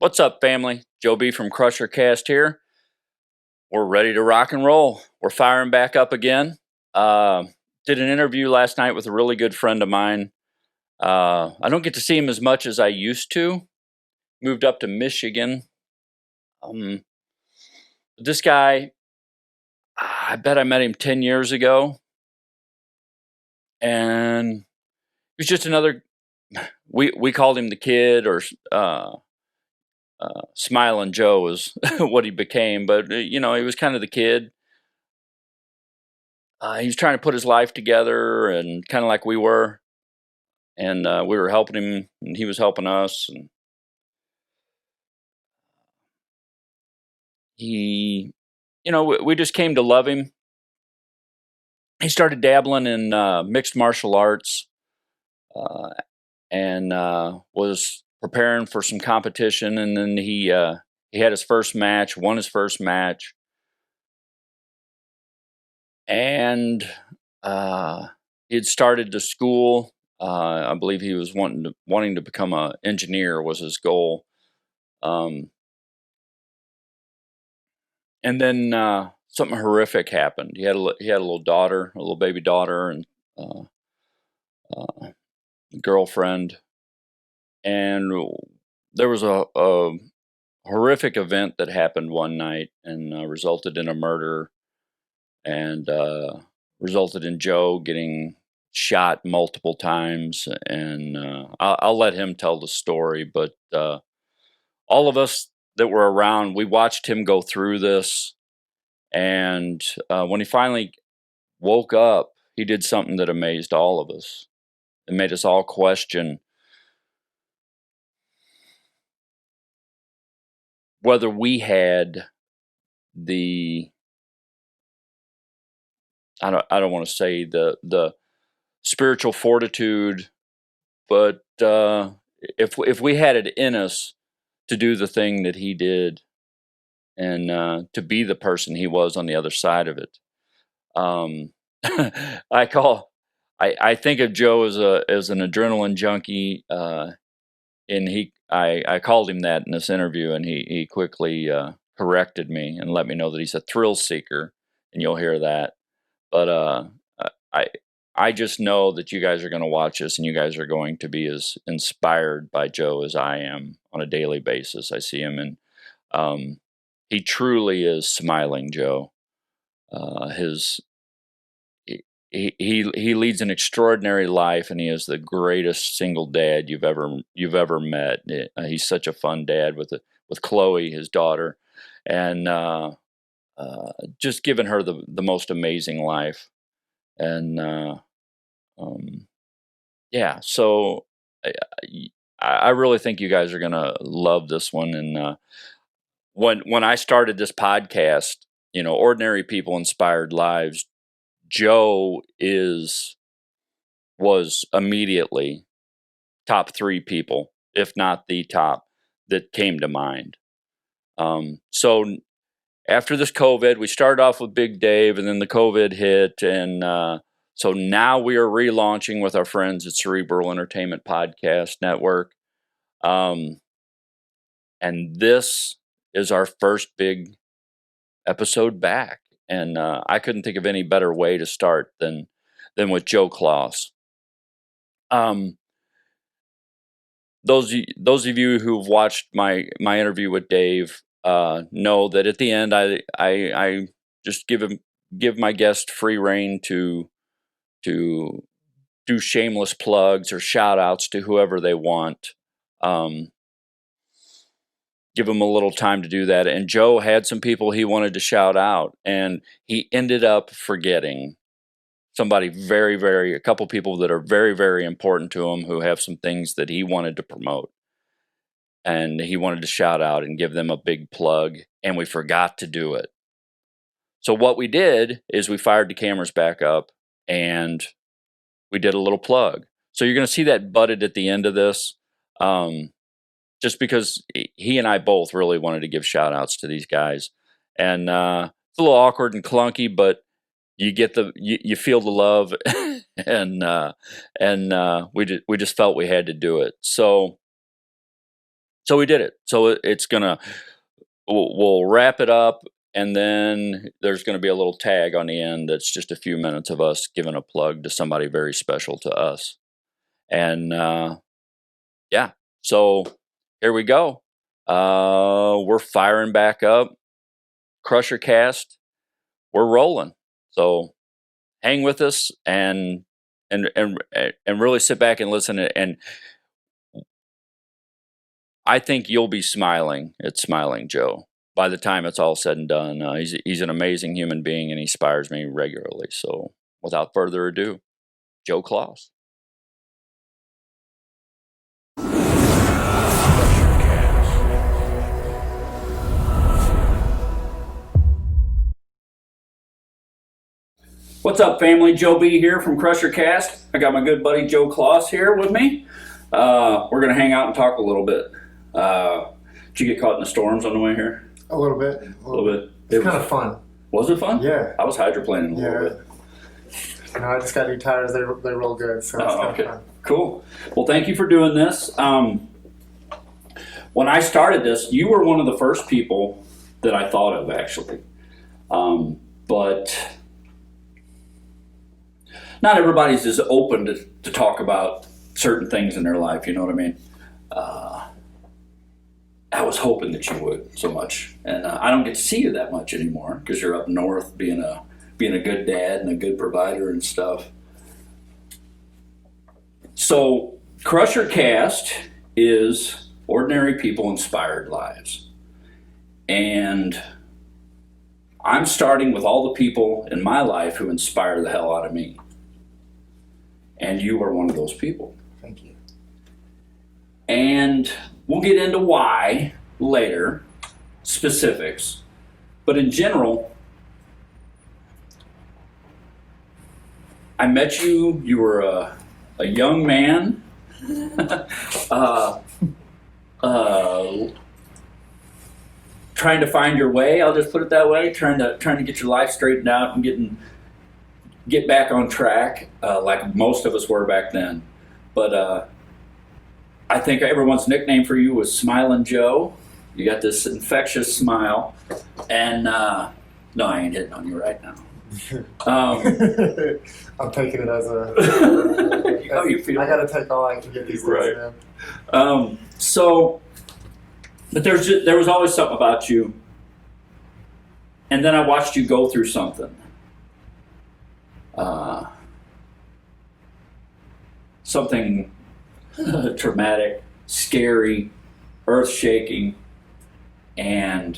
What's up, family? Joe B from Crushercast here. We're ready to rock and roll. We're firing back up again. Did an interview last night with a really good friend of mine. I don't get to see him as much as I used to. Moved up to Michigan. This guy, I bet I met him 10 years ago. And he was just another, we called him the kid, or Smilin Joe is what he became. But, he was kind of the kid. He was trying to put his life together, and kind of like we were. And we were helping him, and he was helping us. And he, we just came to love him. He started dabbling in mixed martial arts, and was preparing for some competition. And then he had his first match, won his first match, and he had started to school. I believe he was wanting to become an engineer was his goal. And then something horrific happened. He had a little daughter, a little baby daughter, and girlfriend. And there was a horrific event that happened one night, and resulted in a murder, and resulted in Joe getting shot multiple times. And I'll let him tell the story, but all of us that were around, we watched him go through this. And when he finally woke up, he did something that amazed all of us. It made us all question whether we had the, I don't want to say the spiritual fortitude, but if we had it in us to do the thing that he did, and to be the person he was on the other side of it. I think of Joe as an adrenaline junkie, and I called him that in this interview, and he quickly corrected me and let me know that he's a thrill seeker, and you'll hear that. But I I just know that you guys are going to watch this, and you guys are going to be as inspired by Joe as I am on a daily basis. I see him, and he truly is Smilin Joe. His he leads an extraordinary life, and he is the greatest single dad you've ever met. He's such a fun dad with Chloe, his daughter, and just giving her the most amazing life. And yeah, so I really think you guys are gonna love this one. And when I started this podcast, Ordinary People Inspired Lives, Joe was immediately top 3 people, if not the top, that came to mind. So after this COVID, we started off with Big Dave, and then the COVID hit, and so now we are relaunching with our friends at Cerebral Entertainment Podcast Network, and this is our first big episode back. And I couldn't think of any better way to start than with Joe Klos. Those of you who've watched my interview with Dave know that at the end I just give my guest free reign to do shameless plugs or shout outs to whoever they want. Give them a little time to do that. And Joe had some people he wanted to shout out, and he ended up forgetting somebody a couple people that are very, very important to him, who have some things that he wanted to promote. And he wanted to shout out and give them a big plug, and we forgot to do it. So what we did is we fired the cameras back up, and we did a little plug. So you're going to see that butted at the end of this. Just because he and I both really wanted to give shout outs to these guys. And it's a little awkward and clunky, but you get you feel the love, and we just felt we had to do it. So So we did it. So it's gonna we'll wrap it up, and then there's going to be a little tag on the end that's just a few minutes of us giving a plug to somebody very special to us. And yeah, so here we go. We're firing back up. Crushercast, we're rolling. So hang with us and really sit back and listen. And I think you'll be smiling at Smilin Joe by the time it's all said and done. He's an amazing human being, and he inspires me regularly. So without further ado, Joe Klos. What's up, family? Joe B here from Crushercast. I got my good buddy Joe Klos here with me. We're going to hang out and talk a little bit. Did you get caught in the storms on the way here? A little bit. A little bit. It's kind of fun. Was it fun? Yeah. I was hydroplaning a little bit. No, I just got new tires. They roll good. So it's kind of fun. Cool. Well, thank you for doing this. When I started this, you were one of the first people that I thought of, actually. But not everybody's as open to talk about certain things in their life, you know what I mean? I was hoping that you would so much, and I don't get to see you that much anymore because you're up north being a good dad and a good provider and stuff. So Crushercast is ordinary people inspired lives, and I'm starting with all the people in my life who inspire the hell out of me, and you are one of those people. Thank you. And we'll get into why later, specifics. But in general, I met you. You were a young man, trying to find your way. I'll just put it that way. Trying to get your life straightened out and get back on track, like most of us were back then. But I think everyone's nickname for you was Smilin Joe. You got this infectious smile, and no, I ain't hitting on you right now. I'm taking it as a. How you feel? I got to take all I can get these days. Right. But there was always something about you, and then I watched you go through something. Something traumatic, scary, earth-shaking, and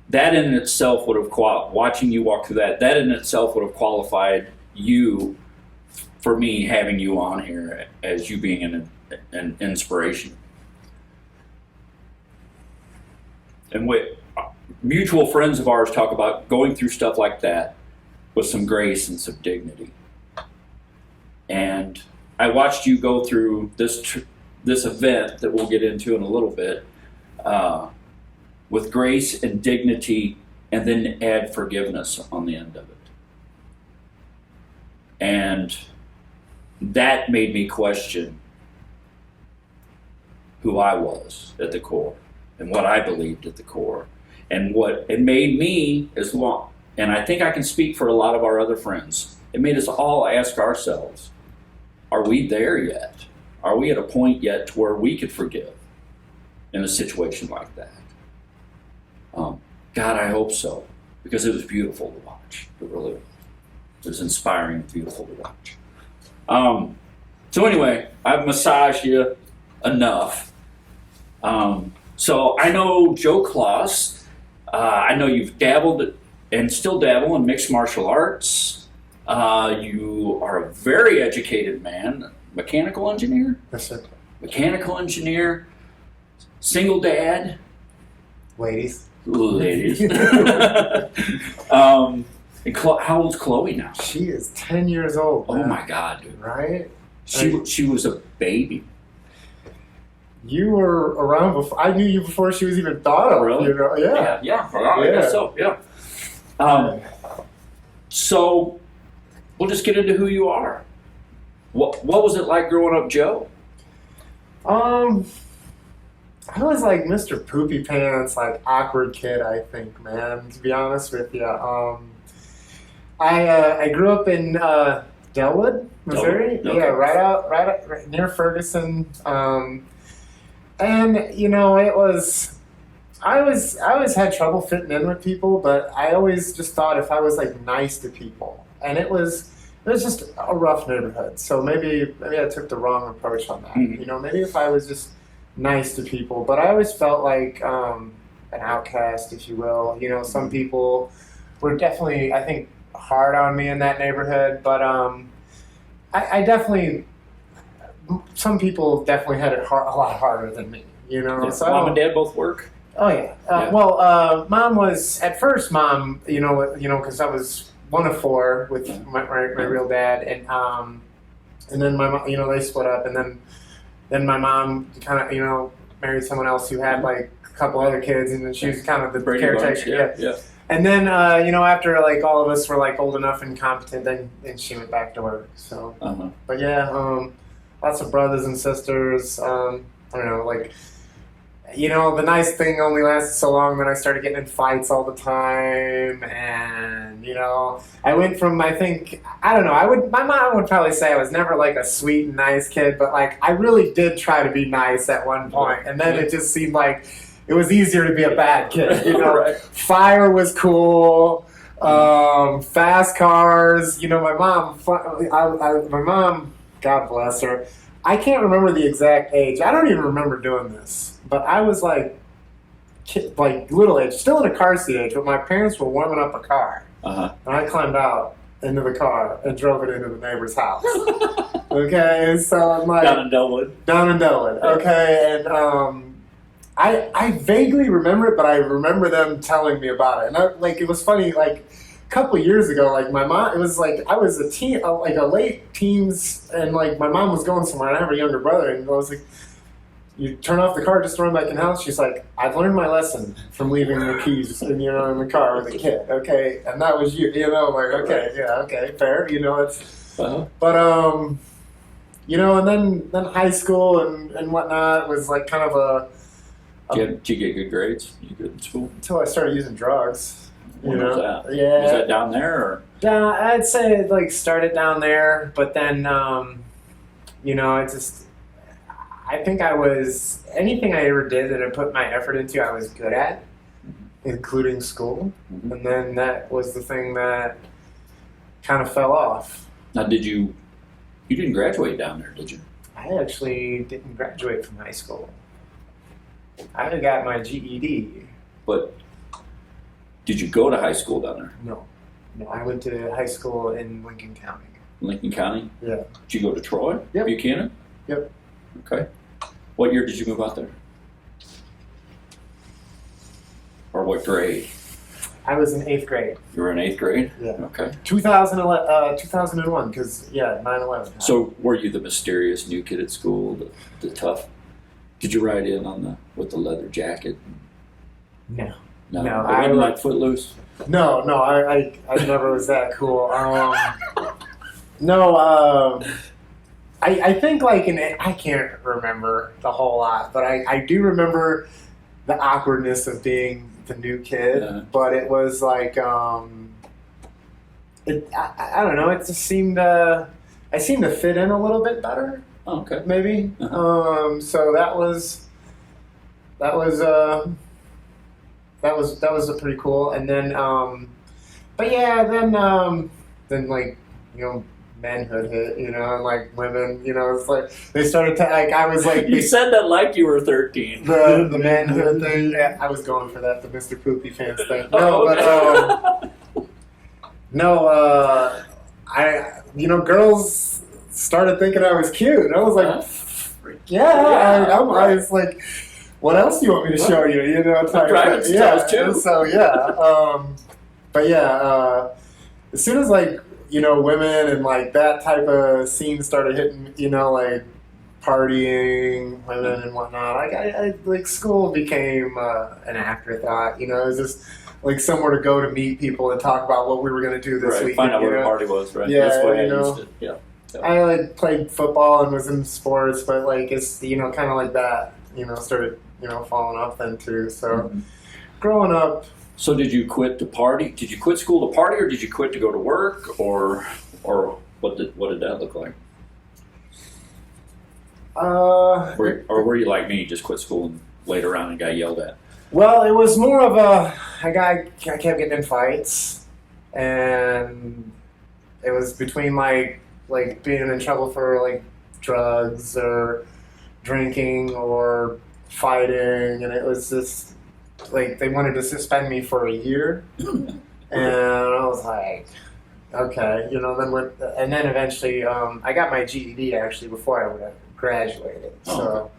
that in itself would have watching you walk through that in itself would have qualified you for me having you on here as you being an inspiration. And mutual friends of ours talk about going through stuff like that with some grace and some dignity. And I watched you go through this event that we'll get into in a little bit with grace and dignity, and then add forgiveness on the end of it. And that made me question who I was at the core and what I believed at the core. And what it made me as long, and I think I can speak for a lot of our other friends, it made us all ask ourselves, are we there yet? Are we at a point yet to where we could forgive in a situation like that? God, I hope so, because it was beautiful to watch. It really was. It was inspiring and beautiful to watch. So anyway, I've massaged you enough. So I know Joe Klos. I know you've dabbled and still dabble in mixed martial arts. You are a very educated man, mechanical engineer? Yes, sir. Mechanical engineer, single dad. Ladies. And how old's Chloe now? She is 10 years old. Oh my God, dude. Right? She was a baby. You were around before. I knew you before she was even thought of. Really? You know? Yeah. I guess so. Yeah. So we'll just get into who you are. What was it like growing up, Joe? I was like Mr. Poopy Pants, like awkward kid. I think, man. To be honest with you, I grew up in Delwood, Missouri. Okay. Yeah, right near Ferguson. And you know, it was. I always had trouble fitting in with people, but I always just thought if I was like nice to people, and it was just a rough neighborhood. So maybe I took the wrong approach on that. Mhm. You know, maybe if I was just nice to people, but I always felt like an outcast, if you will. You know, some people were definitely, I think, hard on me in that neighborhood, but I definitely, some people definitely had it a lot harder than me. You know, Yeah. so Mom and Dad both work? oh yeah. Yeah. Well, mom was at first. Mom, because I was one of four with my real dad, and then my mom, they split up, and then my mom kind of, married someone else who had like a couple other kids, and then she was kind of the Brady caretaker. Bunch, yeah. And then, after like all of us were like old enough and competent, then she went back to work. So, Uh-huh. but yeah, lots of brothers and sisters. I don't know, like. The nice thing only lasted so long that I started getting in fights all the time, and I went from I don't know, my mom would probably say I was never like a sweet and nice kid, but like I really did try to be nice at one point, and then it just seemed like it was easier to be a bad kid. Right. Fire was cool, fast cars. My mom, God bless her. I can't remember the exact age. I don't even remember doing this. But I was like little age, still in a car seat age, but my parents were warming up a car. Uh-huh. And I climbed out into the car and drove it into the neighbor's house. Okay, and so I'm like... Down in Delwood. Yeah. Okay, and I vaguely remember it, but I remember them telling me about it. And it was funny, like... Couple years ago, like my mom, it was like I was like a late teens, and like my mom was going somewhere, and I have a younger brother, and I was like, "You turn off the car, just run back in the house." She's like, "I've learned my lesson from leaving the keys, in the car with a kid." Okay, and that was you, like okay, yeah, okay, fair, it's. Uh-huh. But and then high school and whatnot was like kind of a. Did you get good grades? You good in school? Until I started using drugs. When was that? Yeah. Was that down there or? I'd say it like started down there, but then I think I was anything I ever did that I put my effort into, I was good at, including school. Mm-hmm. And then that was the thing that kind of fell off. Now, you didn't graduate down there, did you? I actually didn't graduate from high school. I got my GED. But did you go to high school down there? No, I went to high school in Lincoln County. Lincoln County? Yeah. Did you go to Troy? Yep. Buchanan? Yep. Okay. What year did you move out there? Or what grade? I was in 8th grade. You were in 8th grade? Yeah. Okay. 2001, because, 9/11. So were you the mysterious new kid at school, the tough? Did you ride in with the leather jacket? No. No, No, it wasn't like Footloose? No, I never was that cool. I think I can't remember the whole lot, but I do remember the awkwardness of being the new kid. Yeah. But it was like I don't know. It just seemed I seemed to fit in a little bit better. Oh, okay. Maybe. Uh-huh. So that was pretty cool. And then, but yeah, then like, manhood hit, and like women, it's like they started to like, I was like, You said that like you were 13. the manhood thing. Yeah, I was going for that, the Mr. Poopy Pants thing. No, but girls started thinking I was cute. And I was like, I was like, what else do you want me to show you? I'm driving styles too. So yeah, but yeah, as soon as like women and like that type of scene started hitting, like partying, women and whatnot, I like school became an afterthought. It was just like somewhere to go to meet people and talk about what we were going to do this weekend. Find out what the party was, right? Yeah, That's why I used it. Yeah. I like played football and was in sports, but like it's kind of like that. Started falling off then too. So growing up. So did you quit to party? Did you quit school to party, or did you quit to go to work, or what did that look like? Or were you like me, just quit school and laid around and got yelled at? Well, it was more of I kept getting in fights, and it was between like being in trouble for like drugs or drinking or fighting, and it was just like they wanted to suspend me for a year, and I was like, okay, and then eventually I got my GED actually before I would have graduated. So,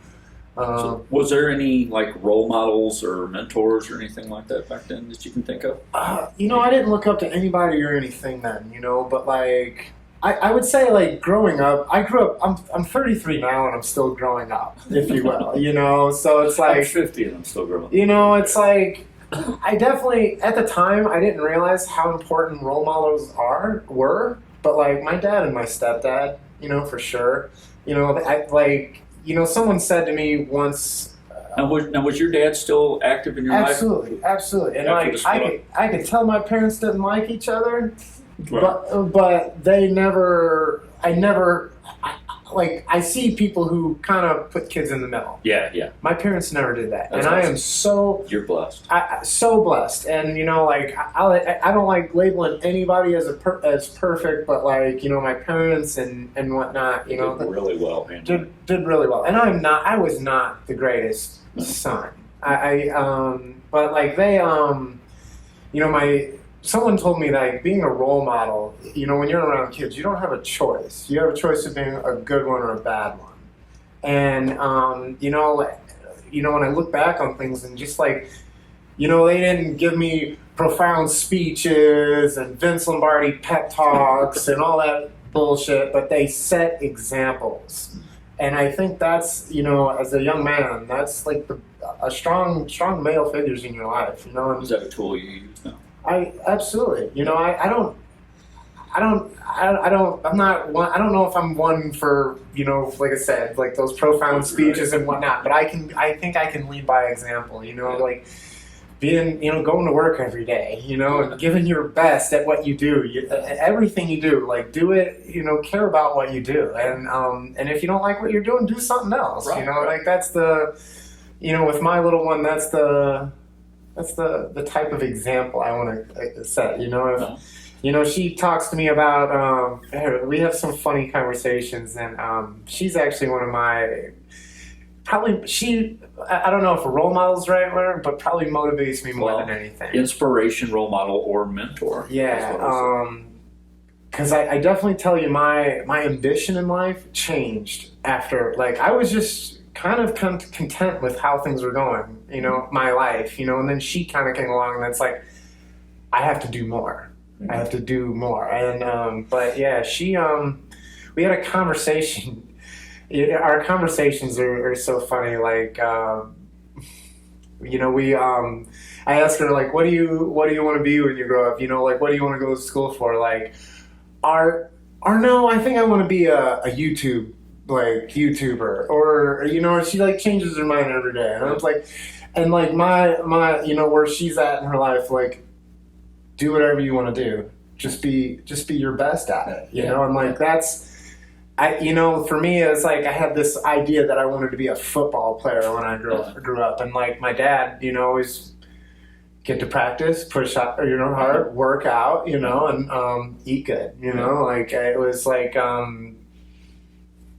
so was there any like role models or mentors or anything like that back then that you can think of? I didn't look up to anybody or anything then, but like I would say like growing up, I grew up. I'm 33 now and I'm still growing up, if you will. So it's like I'm 50 and I'm still growing up. It's like I definitely at the time I didn't realize how important role models were, but like my dad and my stepdad, for sure. Someone said to me once. Now was your dad still active in your life? Absolutely. And I could tell my parents didn't like each other, right. but they never. I see people who kind of put kids in the middle. Yeah. My parents never did that, That's and awesome. I am so. You're blessed. So blessed, and I don't like labeling anybody as as perfect, but my parents and whatnot, did really well. Did really well, and I was not the greatest son. But like they someone told me that being a role model, when you're around kids, you don't have a choice. You have a choice of being a good one or a bad one. And, when I look back on things and just they didn't give me profound speeches and Vince Lombardi pep talks and all that bullshit, but they set examples. And I think that's, as a young man, that's like a strong male figures in your life, And Is that a tool you use now? Absolutely. I don't know if I'm one for, like I said, like those profound speeches and whatnot, but I think I can lead by example, like being, going to work every day, and giving your best at what you do, everything you do, like do it, care about what you do. And if you don't like what you're doing, do something else, right. Like that's the, with my little one, that's the type of example I want to set, If, she talks to me about, we have some funny conversations, and she's actually one of my, I don't know if a role model is the right word, but probably motivates me more than anything. Inspiration, role model, or mentor. Yeah, because I definitely tell you my ambition in life changed after, I was just kind of content with how things were going, my life, and then she kind of came along and that's like, I have to do more. Mm-hmm. I have to do more. And, but yeah, we had a conversation. Our conversations are so funny. I asked her, what do you want to be when you grow up? What do you want to go to school for? Or no, I think I want to be a YouTuber, or she changes her mind every day, and I was like, and my where she's at in her life, do whatever you want to do, just be your best at it, and that's, for me it's I had this idea that I wanted to be a football player when I grew up, and my dad, always get to practice, push up, hard, work out, and eat good, it was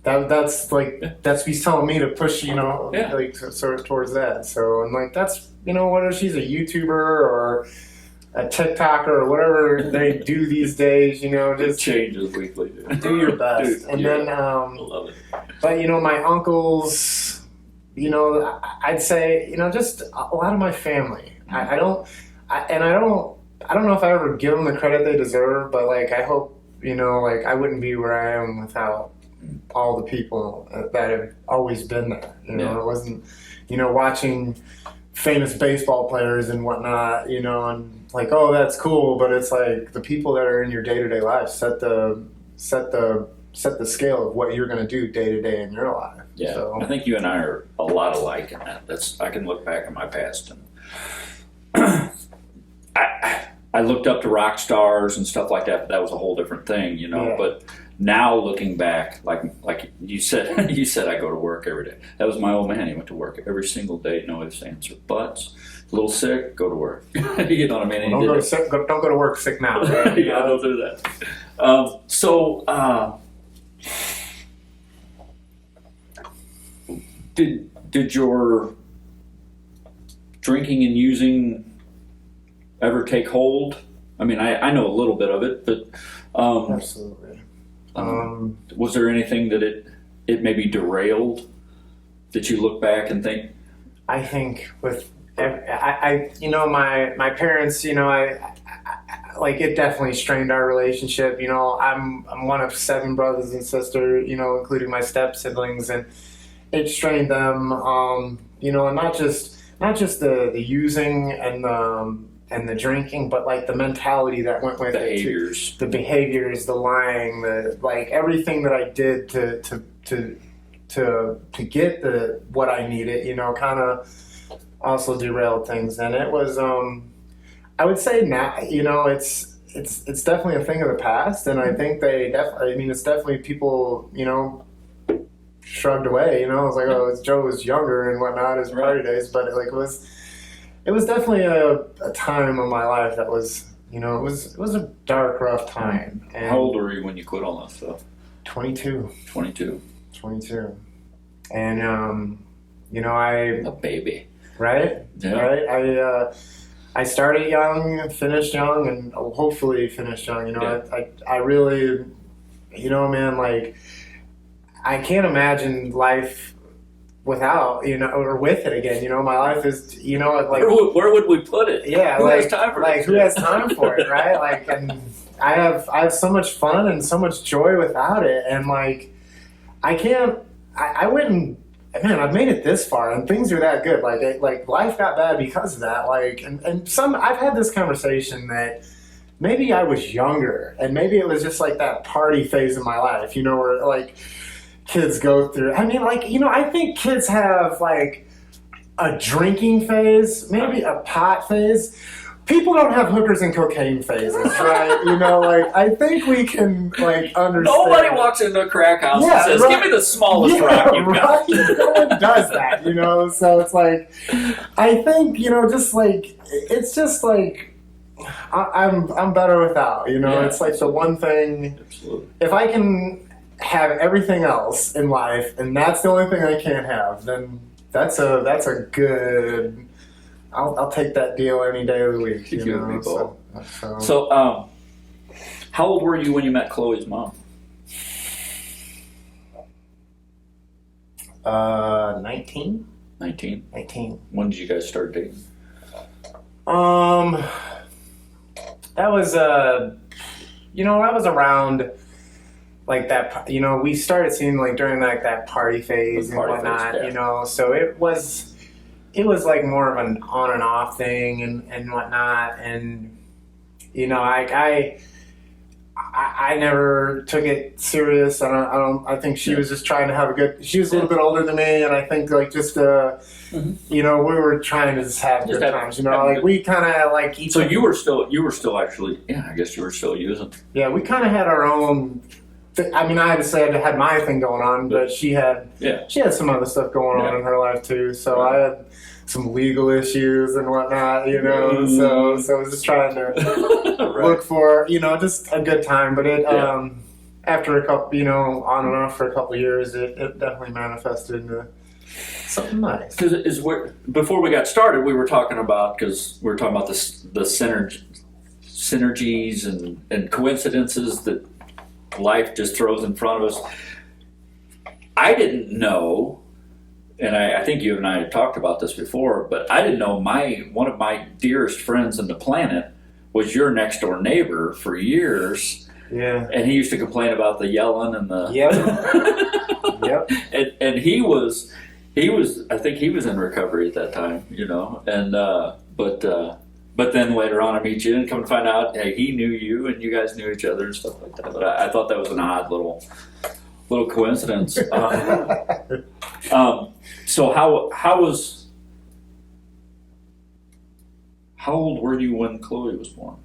that's he's telling me to push, sort of towards that. So and that's whether she's a YouTuber or a TikToker or whatever they do these days, just changes weekly. Do your best. Dude, and then I love it. But my uncles, I'd say, just a lot of my family. I don't know if I ever give them the credit they deserve, but I hope, I wouldn't be where I am without all the people that have always been there. It wasn't, watching famous baseball players and whatnot, and oh, that's cool, but it's the people that are in your day-to-day life set the set the scale of what you're going to do day to day in your life. Yeah, So, I think you and I are a lot alike in that. I can look back at my past and I looked up to rock stars and stuff like that, but that was a whole different thing, you know. Yeah. But now looking back, like you said, you said I go to work every day. That was my old man. He went to work every single day, no ifs, ands, or buts. A little sick, go to work. You know what I mean? And don't go to work sick now. Right? yeah, don't do that. Did your drinking and using ever take hold? I mean, I know a little bit of it, but Absolutely. was there anything that it maybe derailed that you look back and think? I think with you know, my parents, you know, I like it definitely strained our relationship. You know, I'm one of 7 brothers and sisters, you know, including my step siblings, and it strained them. You know, and not just the using and the drinking, but like the mentality that went with Behaviors. it. The behaviors, the lying, the like everything that I did to get what I needed, you know, kind of also derailed things. And it was, I would say now, you know, it's definitely a thing of the past. And I think it's definitely people, you know, shrugged away, you know, it's like, oh, Joe was younger and whatnot, his party days, but it was definitely a time of my life that was, you know, it was a dark, rough time. And How old were you when you quit all that stuff? 22. 22. And, you know, A baby. right? Yeah. Right? I started young, finished young, and hopefully finished young. You know, Yeah. I really, you know, man, like, I can't imagine life without, you know, or with it again. You know, my life is, you know, like, Where would we put it? yeah, Who like, has time for like this who shit? has time for it, right? Like, and I have so much fun and so much joy without it, and like, I wouldn't. Man, I've made it this far, and things are that good. Like life got bad because of that. Like, and I've had this conversation that maybe I was younger, and maybe it was just like that party phase in my life, you know, where like kids go through. I mean, like, you know, I think kids have like a drinking phase, maybe a pot phase. People don't have hookers and cocaine phases, right? You know, like, I think we can, like, understand. Nobody walks into a crack house and says, right. give me the smallest rock you've got. Right? No one does that, you know? So it's like, I think, you know, just like, it's just like, I'm better without, you know? Yeah. It's like the one thing, Absolutely. if I can have everything else in life, and that's the only thing I can't have, then that's a good... I'll take that deal any day of the week. You You and me know? both. So, how old were you when you met Chloe's mom? 19. 19. 19. When did you guys start dating? That was you know, I was around like that. You know, we started seeing like during like that party phase and whatnot. Phase, yeah. You know, so it was like more of an on and off thing and whatnot. And you know, I never took it serious. I think she was just trying to have a good. She was a little bit older than me, and I think like just you know, we were trying to just have good times. You know, like we kind of like each. So you were still actually, yeah, I guess you were still using. Yeah, we kind of had our own. I mean, I had to say I had my thing going on, but she had some other stuff going on in her life too. So I had some legal issues and whatnot, you know. So I was just trying to look for, you know, just a good time. But it after a couple, you know, on and off for a couple of years, it definitely manifested into something nice. Because before we got started, we were talking about the synergies and coincidences that life just throws in front of us. I didn't know, and I think you and I had talked about this before, but I didn't know one of my dearest friends on the planet was your next door neighbor for years. Yeah. And he used to complain about the yelling and the Yep. and he was I think he was in recovery at that time, you know. And but But then later on, I meet you and come to find out, hey, he knew you and you guys knew each other and stuff like that. But I thought that was an odd little coincidence. So how old were you when Chloe was born?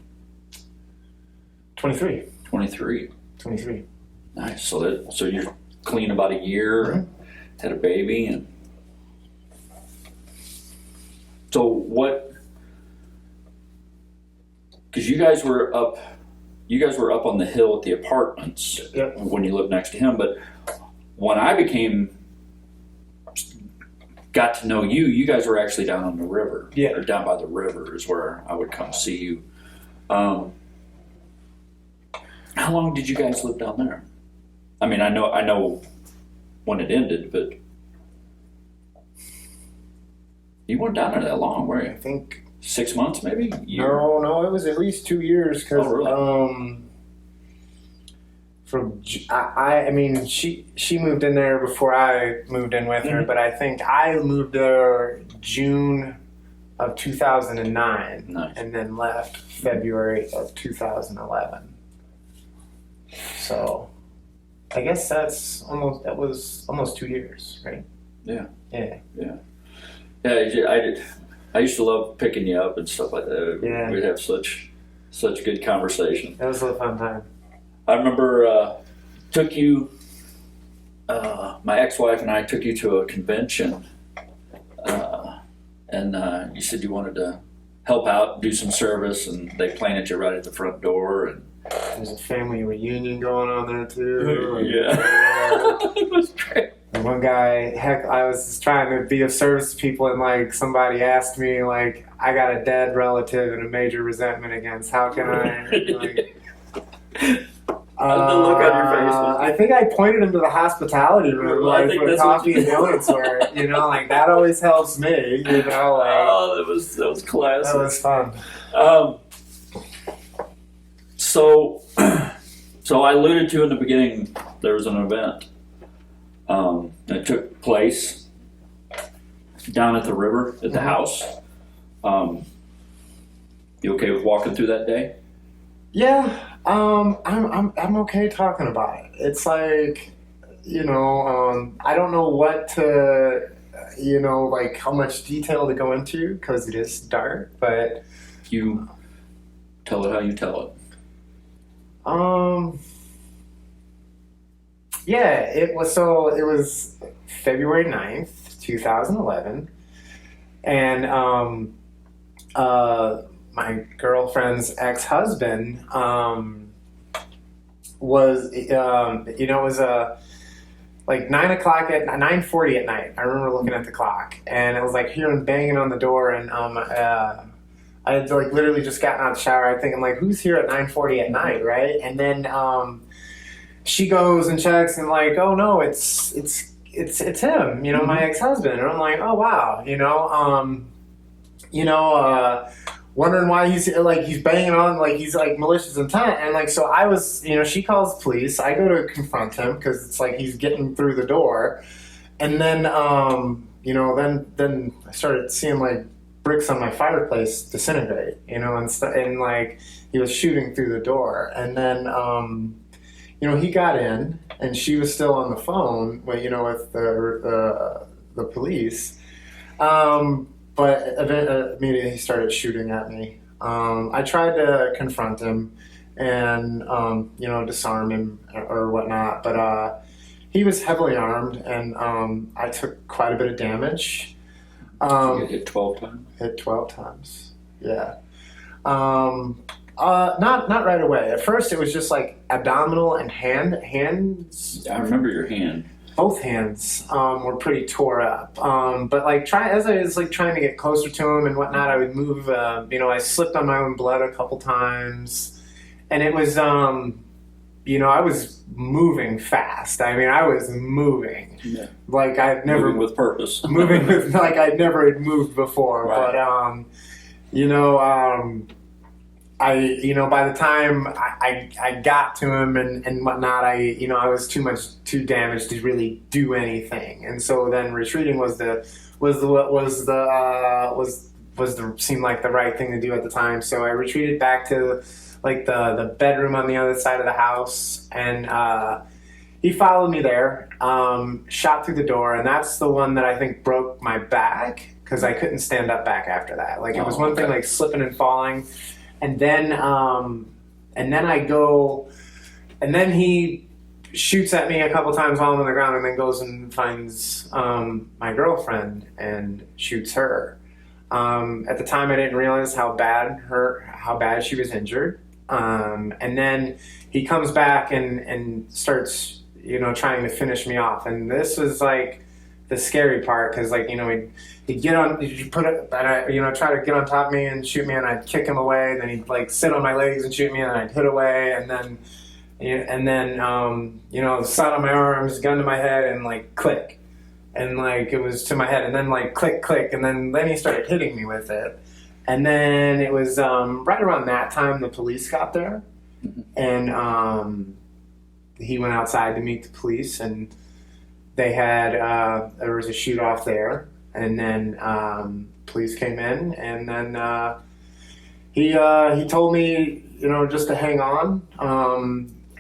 23. 23. 23. Nice. So you're clean about a year, and had a baby, and so what? Because you guys were up on the hill at the apartments when you lived next to him. But when I got to know you, you guys were actually down on the river. Yeah. Or down by the river is where I would come see you. How long did you guys live down there? I mean, I know when it ended, but you weren't down there that long, were you? I think 6 months, maybe? no, it was at least 2 years. Because really? I mean, she moved in there before I moved in with her, but I think I moved there June of 2009, Nice. and then left February of 2011. So, I guess that was almost 2 years, right? Yeah. Yeah. I used to love picking you up and stuff like that. Yeah. We'd have such good conversation. That was a fun time. I remember took you, my ex-wife and I took you to a convention, and you said you wanted to help out, do some service, and they planted you right at the front door. And There's a family reunion going on there too. Yeah. It was great. And one guy, I was just trying to be of service to people, and like somebody asked me, like, I got a dead relative and a major resentment against. How can I? Like, The look on your face was- I think I pointed him to the hospitality room, Well, I like think where that's what coffee you- and donuts were. You know, like that always helps me. You know, like Oh, that was classic. that was fun. So I alluded to in the beginning, there was an event that took place down at the river at the house. You okay with walking through that day? Yeah, I'm okay talking about it. It's like, you know, I don't know what to, you know, like how much detail to go into because it is dark, but You tell it how you tell it. yeah, it was February 9th, 2011, and my girlfriend's ex-husband was you know, it was like 9:40 at night. I remember looking at the clock, and it was like hearing banging on the door, and I had like literally just gotten out of the shower. I'm thinking like, who's here at 9:40 at night, right? And then she goes and checks, and like, oh no, it's him, you know, my ex-husband. And I'm like, oh wow, wondering why he's banging on, like he's like malicious intent. And like, so I was, you know, she calls the police. I go to confront him because it's like he's getting through the door. And then you know, then I started seeing like bricks on my fireplace disintegrate, you know, and like he was shooting through the door. And then you know, he got in, and she was still on the phone, you know, with the police. But immediately he started shooting at me. I tried to confront him and you know, disarm him or whatnot, but he was heavily armed, and I took quite a bit of damage. You get hit 12 times? Hit 12 times. Yeah. Not right away. At first, it was just like abdominal and hands. I remember your hand. Both hands were pretty tore up. But like as I was like trying to get closer to him and whatnot, I would move. You know, I slipped on my own blood a couple times, and it was you know, I was moving fast. I mean, I was moving like I'd never moving with purpose. moving with like I'd never had moved before. Right. But you know, you know, by the time I got to him and whatnot, you know, I was too damaged to really do anything. And so then retreating was seemed like the right thing to do at the time. So I retreated back to like the bedroom on the other side of the house, and he followed me there, shot through the door, and that's the one that I think broke my back because I couldn't stand up back after that. Like it was one thing like slipping and falling, and then I go, and then he shoots at me a couple times while I'm on the ground, and then goes and finds my girlfriend and shoots her. At the time, I didn't realize how bad she was injured. And then he comes back and starts, trying to finish me off. And this was like the scary part because, like, he'd get on, try to get on top of me and shoot me, and I'd kick him away. And then he'd like sit on my legs and shoot me, and then I'd hit away, and then the side of my arms, gun to my head, and like click. And like it was to my head, and then like click, click, and then he started hitting me with it. And then it was right around that time the police got there, and he went outside to meet the police, and they had there was a shoot off there, and then police came in, and then he told me just to hang on,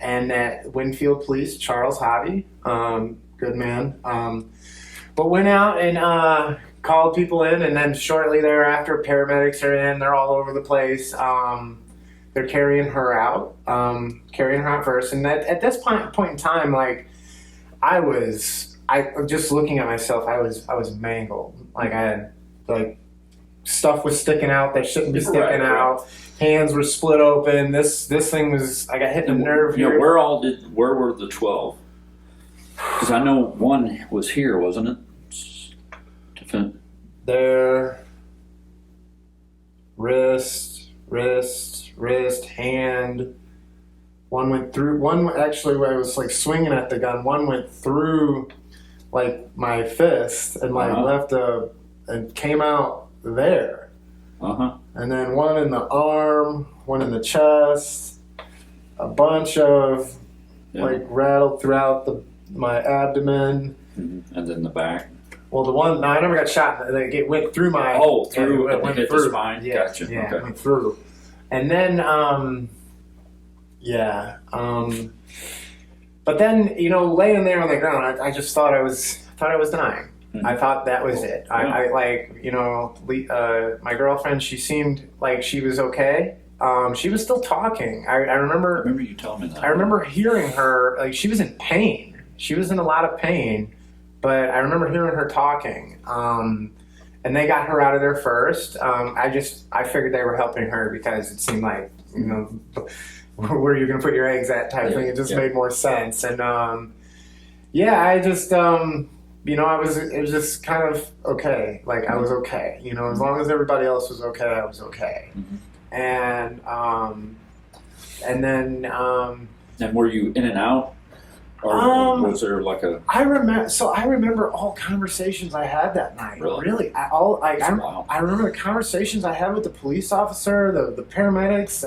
and at Winfield Police, Charles Hobby, good man. But went out and called people in, and then shortly thereafter, paramedics are in. They're all over the place. They're carrying her out first. And at this point in time, like I just looking at myself, I was mangled. Like I had like stuff was sticking out that shouldn't be sticking out. Hands were split open. This thing was. I got hit in the nerve here. Where were the 12? Because I know one was here, wasn't it? There, wrist, hand. One went through. One actually, where I was like swinging at the gun. One went through, like my fist, and like left and came out there. And then one in the arm, one in the chest, a bunch of like rattled throughout my abdomen. And then the back. Well, I never got shot. It went through my... through. It went hit the spine? Yeah, Gotcha. Yeah, okay. It went through. And then, but then, laying there on the ground, I just thought I was dying. Mm-hmm. I thought that was it. I my girlfriend, she seemed like she was okay. She was still talking. I remember you telling me that. I remember hearing her, like she was in pain. She was in a lot of pain, but I remember hearing her talking. And they got her out of there first. I figured they were helping her because it seemed like, where are you going to put your eggs at type thing. It just made more sense. And it was just kind of okay. Like I was okay, as long as everybody else was okay, I was okay. Mm-hmm. And then. And were you in and out? Or was there like a? I remember all conversations I had that night. Really, I remember the conversations I had with the police officer, the paramedics,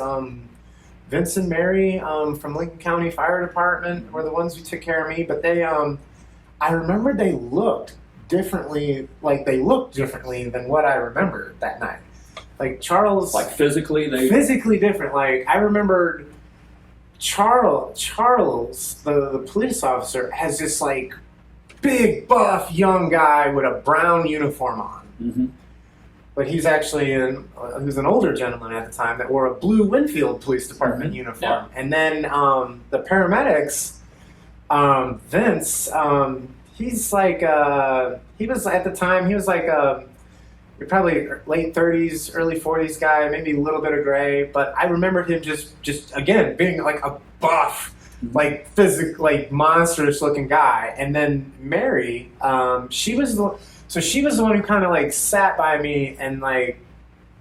Vince and Mary from Lincoln County Fire Department were the ones who took care of me. But they, I remember they looked differently. Like they looked differently than what I remembered that night. Like Charles, like physically different. Like I remembered. Charles, the police officer, has this like big, buff, young guy with a brown uniform on. Mm-hmm. But he's actually he was an older gentleman at the time that wore a blue Winfield Police Department uniform. Yeah. And then the paramedics, Vince, he's like he was at the time he was like probably late 30s, early 40s guy, maybe a little bit of gray, but I remembered him just again being like a buff, like like monstrous looking guy. And then Mary, she was the one who kind of like sat by me and like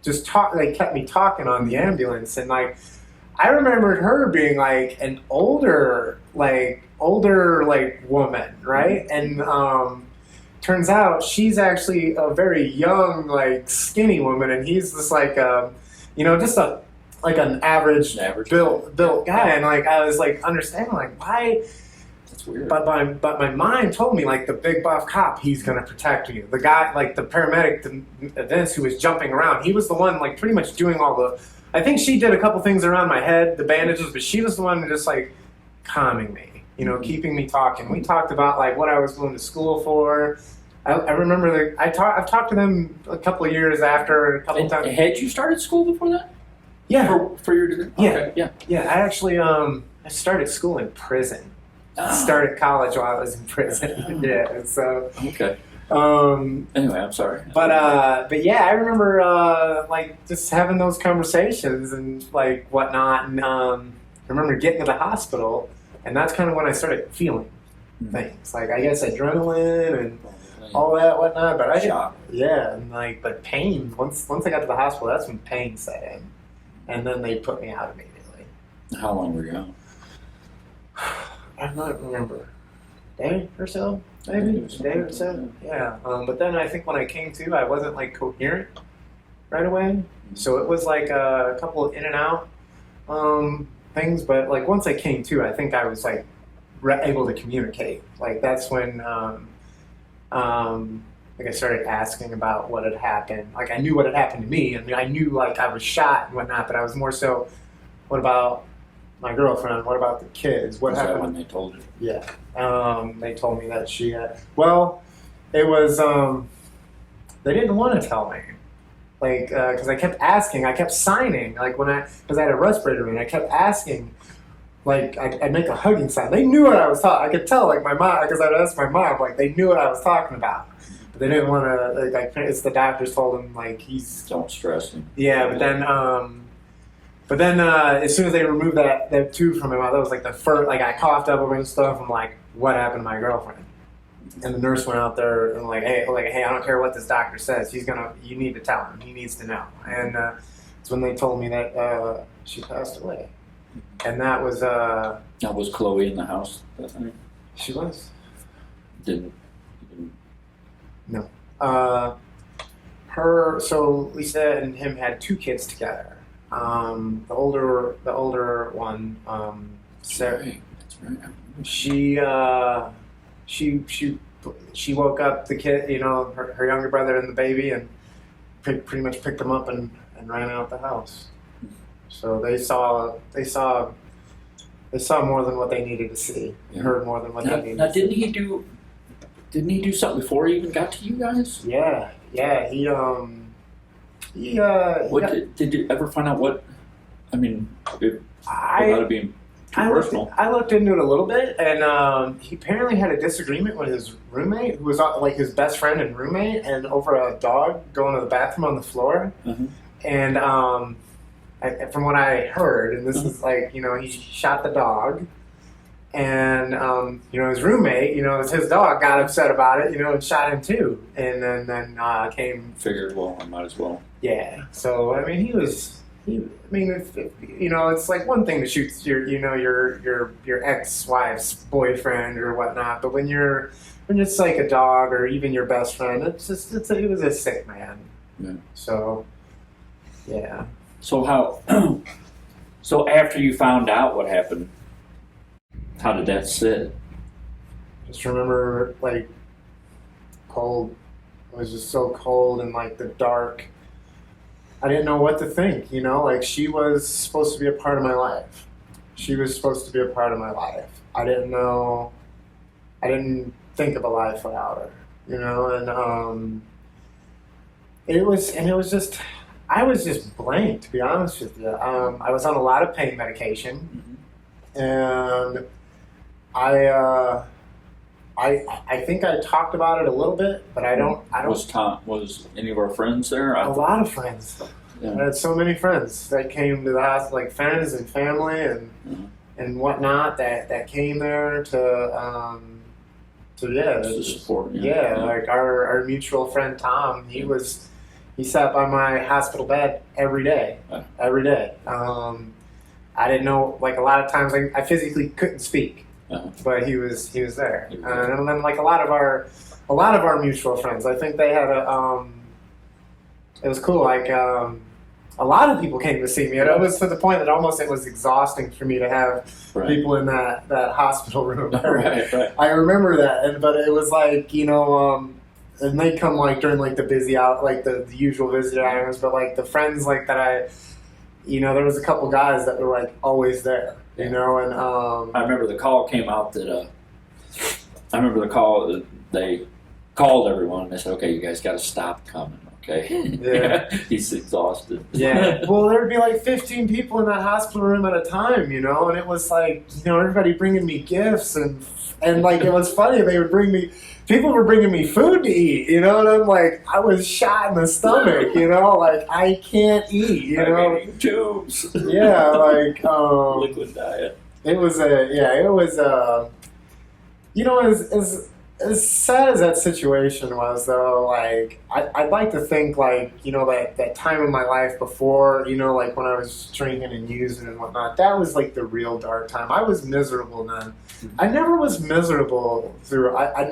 just kept me talking on the ambulance. And like I remembered her being like an older woman, right? And turns out she's actually a very young, like skinny woman, and he's just like just an average built guy. And like I was like understanding like why That's weird. But my mind told me, like, the big buff cop, he's going to protect you. The guy, like, the paramedic, Vince, who was jumping around, he was the one, like, pretty much doing all the... I think she did a couple things around my head, the bandages, but she was the one just, like, calming me, you know, keeping me talking. We talked about, like, what I was going to school for. I remember I've talked to them a couple of years after, a couple times. Had you started school before that? Yeah. For your degree? Yeah. Okay. Yeah. Yeah, I actually, I started school in prison. Started college while I was in prison. Yeah, so okay. Anyway, I'm sorry. But yeah, I remember like just having those conversations and like whatnot, and I remember getting to the hospital, and that's kind of when I started feeling things, like I guess adrenaline and all that whatnot. But I Shock. yeah, and like but pain. Once I got to the hospital, that's when pain set in, and then they put me out immediately. How long were you out? I don't remember. Day or so, maybe? Day or so? Yeah. But then I think when I came to, I wasn't like coherent right away. So it was like a couple of in and out things. But like once I came to, I think I was like able to communicate. Like that's when like I started asking about what had happened. Like I knew what had happened to me, and I knew like I was shot and whatnot. But I was more so, what about my girlfriend? What about the kids? What happened? That when they told you? Yeah. They told me that she had... Well, it was... they didn't want to tell me. Like, because I kept asking. I kept signing. Like, because I had a respirator in, I kept asking. Like, I'd make a hugging sign. They knew what I was talking... I could tell, like, my mom... Because I'd ask my mom, like, they knew what I was talking about. But they didn't want to... Like, it's the doctors told him, like, he's... Don't stress him. Yeah, but then... But then, as soon as they removed that tube from my mouth, that was like the first, like I coughed up and stuff. I'm like, what happened to my girlfriend? And the nurse went out there and like, hey, I don't care what this doctor says. You need to tell him. He needs to know. And it's when they told me that she passed away. And that was... Now, was Chloe in the house that night? She was. Didn't. No. So Lisa and him had 2 kids together. The older one, Sarah. That's right. She woke up the kid, you know, her younger brother and the baby, and pretty much picked them up and ran out the house. So they saw more than what they needed to see. Yeah. Heard more than what they needed. Now, to see. didn't he do something before he even got to you guys? Yeah. Did you ever find out what? I mean, without it being too personal. I looked into it a little bit, and he apparently had a disagreement with his roommate, who was like his best friend and roommate, and over a dog going to the bathroom on the floor. Mm-hmm. And from what I heard, and this is like, you know, he shot the dog. And, you know, his roommate, you know, his dog got upset about it, you know, and shot him too. And then came... Figured, well, I might as well. Yeah. So, I mean, you know, it's like one thing to shoot your ex-wife's boyfriend or whatnot, but when it's like a dog or even your best friend, it was a sick man. Yeah. So, yeah. So how, so after you found out what happened, how did that sit? Just remember, like, cold. It was just so cold and, like, the dark. I didn't know what to think, you know? Like, she was supposed to be a part of my life. I didn't know. I didn't think of a life without her, you know? And it was just, I was just blank, to be honest with you. I was on a lot of pain medication. Mm-hmm. And I think I talked about it a little bit, but I don't. Was any of our friends there? A lot of friends. Yeah. I had so many friends that came to the house, like friends and family and whatnot that came there to support. Yeah, like our mutual friend Tom, he sat by my hospital bed every day. Every day. I didn't know, like a lot of times I physically couldn't speak. But he was there, and then like a lot of our mutual friends. I think they had it was cool. Like a lot of people came to see me. And it was to the point that almost it was exhausting for me to have people in that hospital room. Right. I remember that, but it was like, and they come like during like the busy out, like the usual visitor hours, but like the friends like that there was a couple guys that were like always there, and I remember the call came out that they called everyone and they said, okay, you guys got to stop coming. Okay. Yeah. He's exhausted. Yeah. Well, there would be like 15 people in that hospital room at a time, and it was like, everybody bringing me gifts and like it was funny. People were bringing me food to eat, and I'm like, I was shot in the stomach, like I can't eat, I'm eating tubes. Yeah, like liquid diet. It was as sad as that situation was, though, like, I'd like to think, like, that time in my life before, like, when I was drinking and using and whatnot, that was, like, the real dark time. I was miserable then. I never was miserable I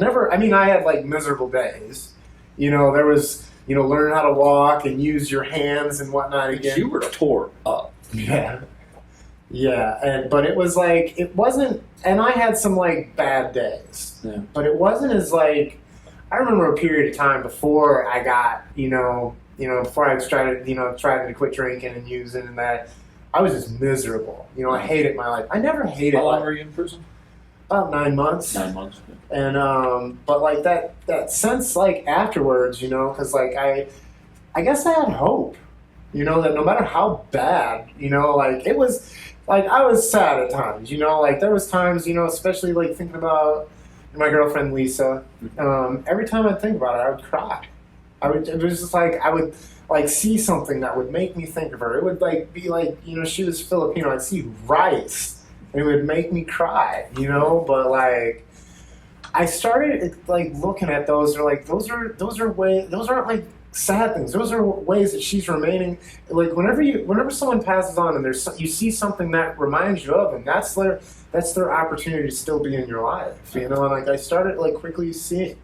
had, like, miserable days. There was, learn how to walk and use your hands and whatnot again. You were tore up. Yeah. Yeah, but it was like, it wasn't, and I had some like bad days, but it wasn't as like, I remember a period of time before I got, before I started, trying to quit drinking and using and that, I was just miserable. I hated my life. I never hated How long life. were you in prison? About 9 months. 9 months. And, but like that sense like afterwards, because like I guess I had hope, that no matter how bad, like it was, like, I was sad at times, like, there was times, especially, like, thinking about my girlfriend, Lisa. Every time I'd think about it, I would cry. It was just, like, I would, like, see something that would make me think of her. It would, like, be, like, she was Filipino. I'd see rice, and it would make me cry, but, like, I started, like, looking at those, or, like, those aren't, like, sad things. Those are ways that she's remaining. Like whenever someone passes on and you see something that reminds you of them, that's their opportunity to still be in your life. And like I started like quickly seeing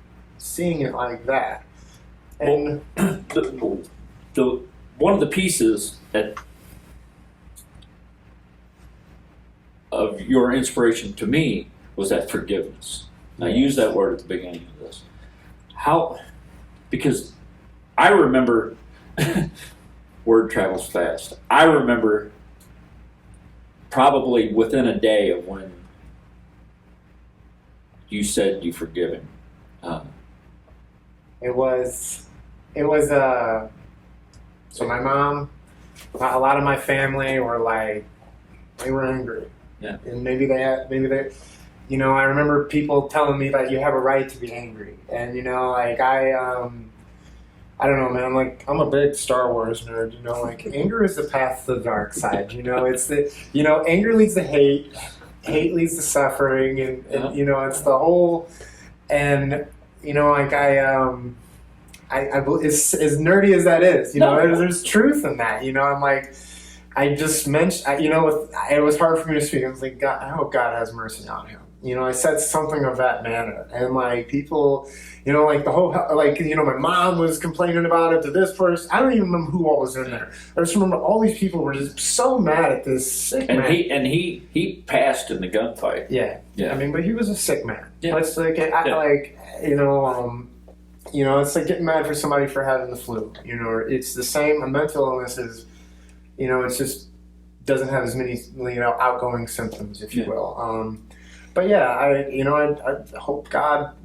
it like that. And the one of the pieces of your inspiration to me was that forgiveness. I used that word at the beginning of this. Because I remember, word travels fast. I remember probably within a day of when you said you forgive him. It was, so my mom, a lot of my family were like, they were angry. Yeah. And maybe they, I remember people telling me that you have a right to be angry. And, like I don't know, man. Like, I'm a big Star Wars nerd. Like, anger is the path to the dark side. It's the, anger leads to hate, hate leads to suffering, and it's the whole. And like I as nerdy as that is, there's truth in that. I'm like, I just mentioned, it was hard for me to speak. I was like, God, I hope God has mercy on him. I said something of that manner, and like people, like the whole, like my mom was complaining about it to this person. I don't even remember who all was in there. I just remember all these people were just so mad at this sick man. He passed in the gunfight. Yeah. I mean, but he was a sick man. Yeah. It's like it's like getting mad for somebody for having the flu. It's the same. A mental illness is, it's just doesn't have as many outgoing symptoms, if you will. But yeah, I hope God,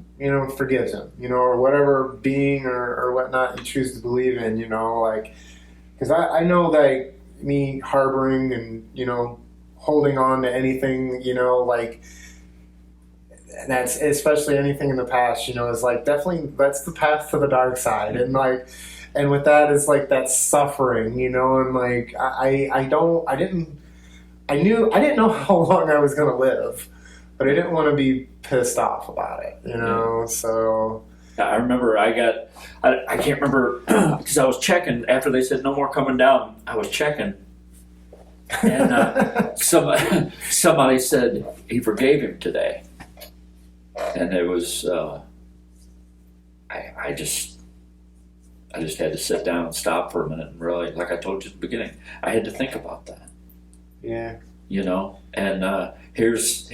forgives him, or whatever being or whatnot you choose to believe in, like, because I know that me harboring and, holding on to anything, like, that's especially anything in the past, is like definitely that's the path to the dark side. And like, and with that is like that suffering, and like, I didn't know how long I was going to live. But I didn't want to be pissed off about it, so... I remember I can't remember, because I was checking, after they said no more coming down, I was checking, and somebody said he forgave him today. And it was, I just had to sit down and stop for a minute and really, like I told you at the beginning, I had to think about that. Yeah. You know, and here's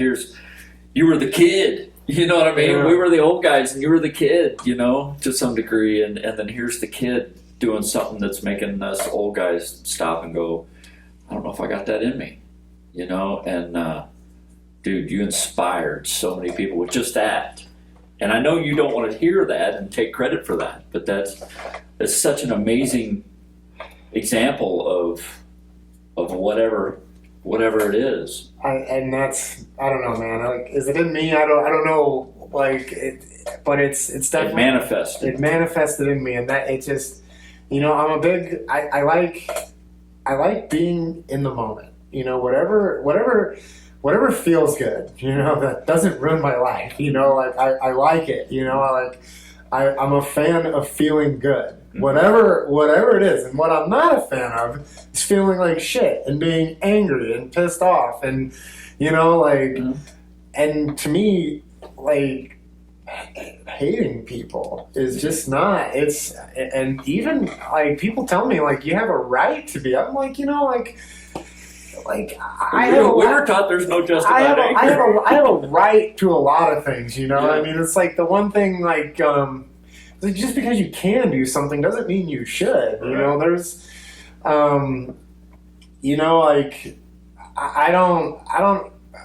you were the kid. You know what I mean? Yeah. We were the old guys, and you were the kid. You know, to some degree, and then here's the kid doing something that's making us old guys stop and go, I don't know if I got that in me. You know, and dude, you inspired so many people with just that. And I know you don't want to hear that and take credit for that, but that's such an amazing example of whatever it is. And that's, I don't know, man. Like, is it in me? I don't know. Like, but it's definitely It manifested. It manifested in me, and that it just, you know, I'm a big. I like being in the moment. You know, whatever feels good. You know, that doesn't ruin my life. You know, like I like it. You know, I'm a fan of feeling good. Whatever it is. And what I'm not a fan of is feeling like shit and being angry and pissed off and, you know, like, and to me, like, hating people is just not, and even, like, people tell me, like, you have a right to be, I'm like, you know, like we were taught there's no justified anger. I have a right to a lot of things, you know? Yeah. I mean, it's like the one thing, like, just because you can do something doesn't mean you should. You know, there's, you know, like I don't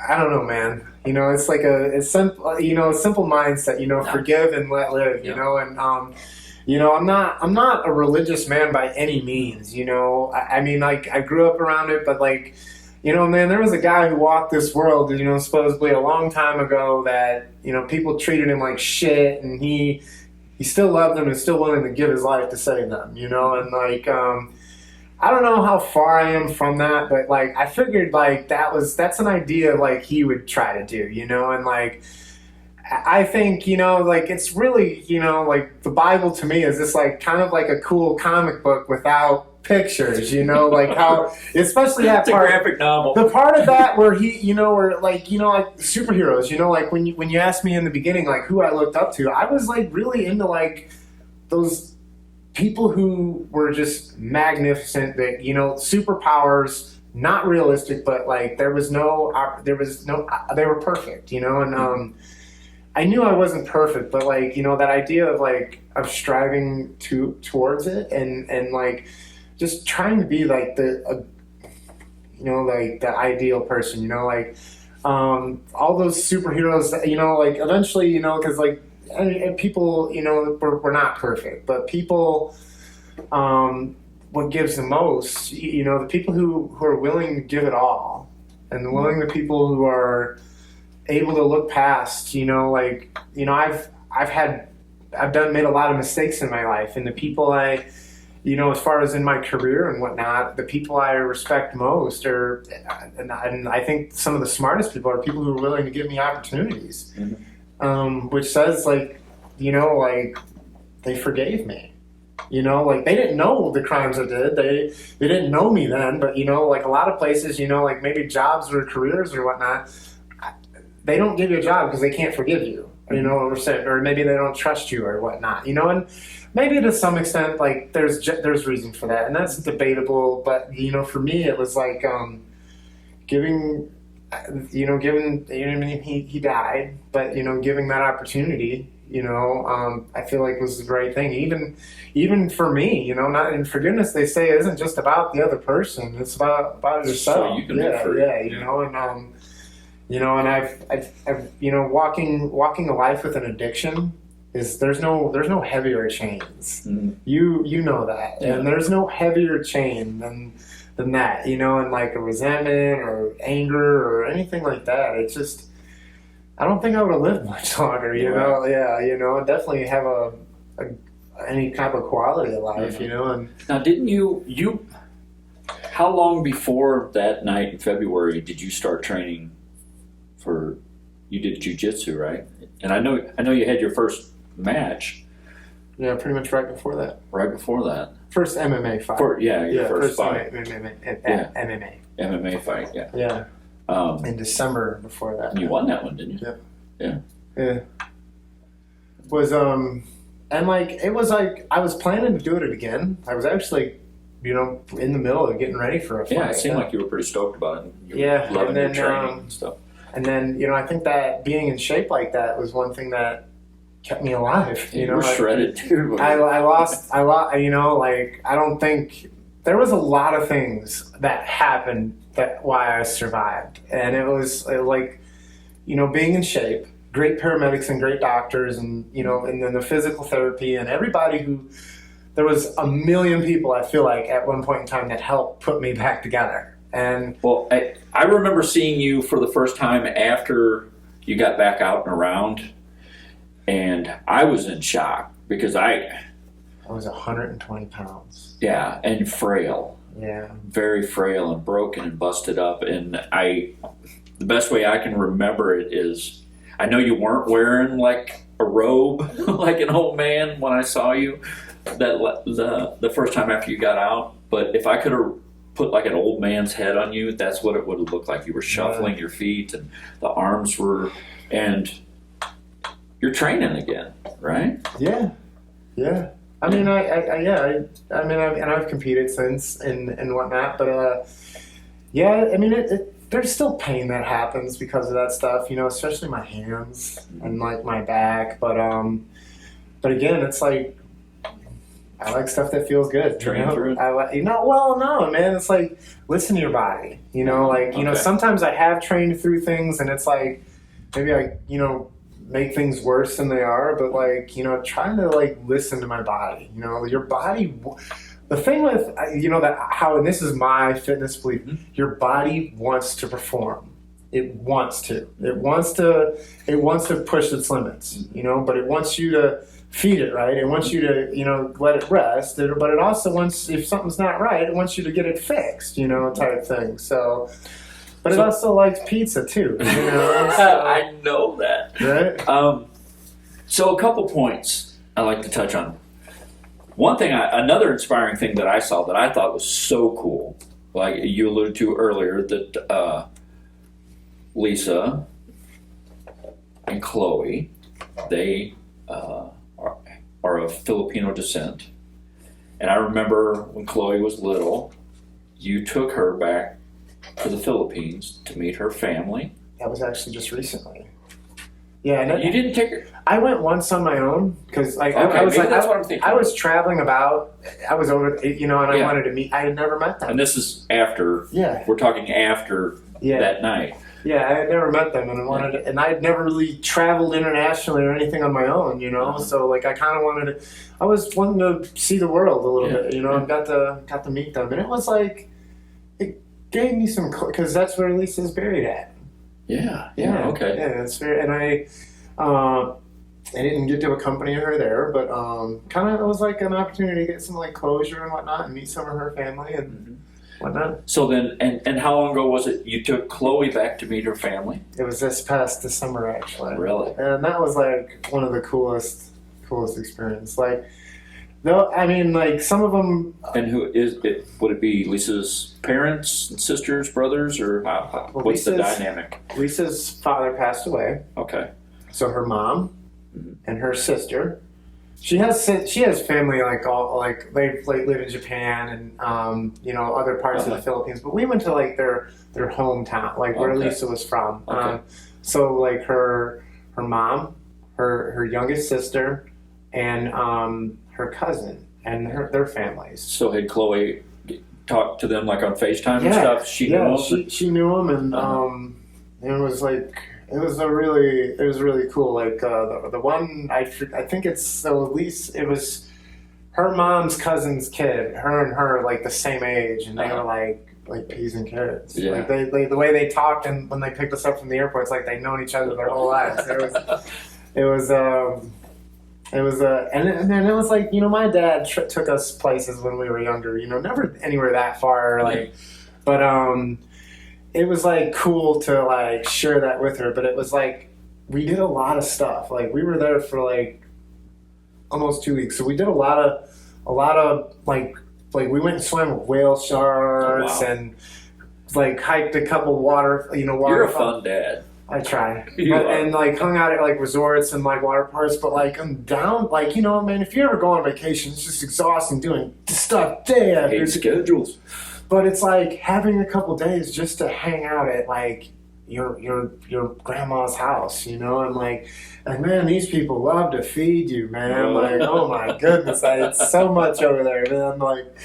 know, man. You know, it's like a simple mindset. You know, forgive and let live. You know, and you know, I'm not a religious man by any means. You know, I mean, like I grew up around it, but like, you know, man, there was a guy who walked this world, you know, supposedly a long time ago that, you know, people treated him like shit, and he still loved them and still willing to give his life to save them, you know, and like, I don't know how far I am from that, but like, I figured like that's an idea like he would try to do, you know, and like, I think, you know, like it's really, you know, like the Bible to me is just like kind of like a cool comic book without pictures, you know, like how, especially that part, graphic novel. the part of that where he, you know, where like, you know, like superheroes, you know, like when you asked me in the beginning, like who I looked up to, I was like really into like those people who were just magnificent, that, you know, superpowers, not realistic, but like they were perfect, you know, and I knew I wasn't perfect, but like, you know, that idea of like of striving towards it and like just trying to be like you know, like the ideal person, you know, like all those superheroes that, you know, like eventually, you know, because like and people, you know, we're not perfect, but people, what gives the most, you know, the people who are willing to give it all, and the people who are able to look past, you know, like, you know, I've made a lot of mistakes in my life, and the people you know, as far as in my career and whatnot, the people I respect most and I think some of the smartest people are people who are willing to give me opportunities, which says like, you know, like they forgave me, you know, like they didn't know the crimes I did. They didn't know me then, but you know, like a lot of places, you know, like maybe jobs or careers or whatnot, they don't give you a job because they can't forgive you, you know, or maybe they don't trust you or whatnot, you know, and maybe to some extent, like there's reason for that, and that's debatable. But you know, for me, it was like giving, you know, I mean, he died, but you know, giving that opportunity, you know, I feel like was the right thing. Even for me, you know, not in forgiveness, they say it isn't just about the other person; it's about yourself. So you can live free. You know, and you know, and I've you know, walking a life with an addiction. There's no heavier chains. You know that, and there's no heavier chain than that, you know, and like a resentment or anger or anything like that. It's just, I don't think I would have lived much longer, you know. Yeah, you know, and definitely have any type of quality of life, you know. And now, didn't you? How long before that night in February did you start training for? You did jiu-jitsu, right? And I know you had your first match. Yeah, pretty much right before that. Right before that. First MMA fight. Your first fight. MMA. MMA fight, yeah. Yeah. In December before that. And you won that one, didn't you? Yeah. Was And like it was like I was planning to do it again. I was actually, in the middle of getting ready for a fight. Yeah, it seemed like you were pretty stoked about it. You were Yeah, loving and then your training and stuff. And then I think that being in shape like that was one thing that kept me alive. You were shredded too. I lost. Like I don't think there was a lot of things that happened that why I survived, and it was like, being in shape, great paramedics and great doctors, and and then the physical therapy and everybody who. There was a million people, I feel like, at one point in time that helped put me back together. And well, I remember seeing you for the first time after you got back out and around, and I was in shock because I was 120 pounds. Yeah, and frail. Yeah. Very frail and broken and busted up. And the best way I can remember it is, I know you weren't wearing like a robe like an old man when I saw you the first time after you got out, but if I could have put like an old man's head on you, that's what it would have looked like. You were shuffling your feet and the arms were, and you're training again, right? Yeah. I mean, I've competed since and whatnot, but I mean, there's still pain that happens because of that stuff, especially my hands and like my back, but again, it's like, I like stuff that feels good. Train through it? Well, no, man. It's like, listen to your body. Sometimes I have trained through things and it's like, maybe I, make things worse than they are, but like, trying to like listen to my body. Your body, the thing with, and this is my fitness belief, your body wants to perform. It wants to. It wants to push its limits, but it wants you to feed it, right? It wants you to, let it rest, but it also wants, if something's not right, it wants you to get it fixed, type thing. So, but it also likes pizza too, So, I know that. Right? So a couple points I'd like to touch on. One thing, another inspiring thing that I saw that I thought was so cool, like you alluded to earlier, that Lisa and Chloe, they are of Filipino descent. And I remember when Chloe was little, you took her back to the Philippines to meet her family. That was actually just recently. Yeah, You didn't take her. I went once on my own because Okay, that's what I'm thinking. I was traveling about. I was over, and I wanted to meet. I had never met them. And this is after. Yeah. We're talking after that night. Yeah, I had never met them, and I wanted to, and I had never really traveled internationally or anything on my own, So like, I kind of wanted to. I was wanting to see the world a little bit, and got to meet them, and it was like, it gave me some, because that's where Lisa's buried at. Yeah. Okay. Yeah, it's fair, and I didn't get to accompany her there, but kind of it was like an opportunity to get some like closure and whatnot, and meet some of her family and whatnot. So then, and how long ago was it you took Chloe back to meet her family? It was this past December, actually. Really? And that was like one of the coolest experience. Like, no, I mean, like some of them. And who is it? Would it be Lisa's parents, sisters, brothers, or what's the dynamic? Lisa's father passed away. Okay. So her mom and her sister. She has family like all like they like live in Japan and other parts of the Philippines, but we went to like their hometown, like where Lisa was from. Okay. So like her mom, her youngest sister, and her cousin and their families. So had Chloe talked to them like on FaceTime and stuff? She knew them? She knew them, and it was like. It was really cool. Like the one I think it's so at least it was her mom's cousin's kid. Her and her like the same age, and they were like peas and carrots. Yeah. Like they the way they talked and when they picked us up from the airport, it's like they'd known each other their whole lives. It was and then it was like my dad took us places when we were younger. Never anywhere that far. Like, but it was like cool to like share that with her, but it was like we did a lot of stuff. Like we were there for like almost 2 weeks, so we did a lot of like we went and swam with whale sharks and like hiked a couple water. You're a fun dad. I try. You are. And like hung out at like resorts and like water parks, but like I'm down. Like, you know, man, if you ever go on vacation, it's just exhausting doing stuff day after Hate schedules. But it's like having a couple days just to hang out at like your grandma's house, you know, and like man, these people love to feed you, man. Like, oh my goodness, I ate so much over there, man. Like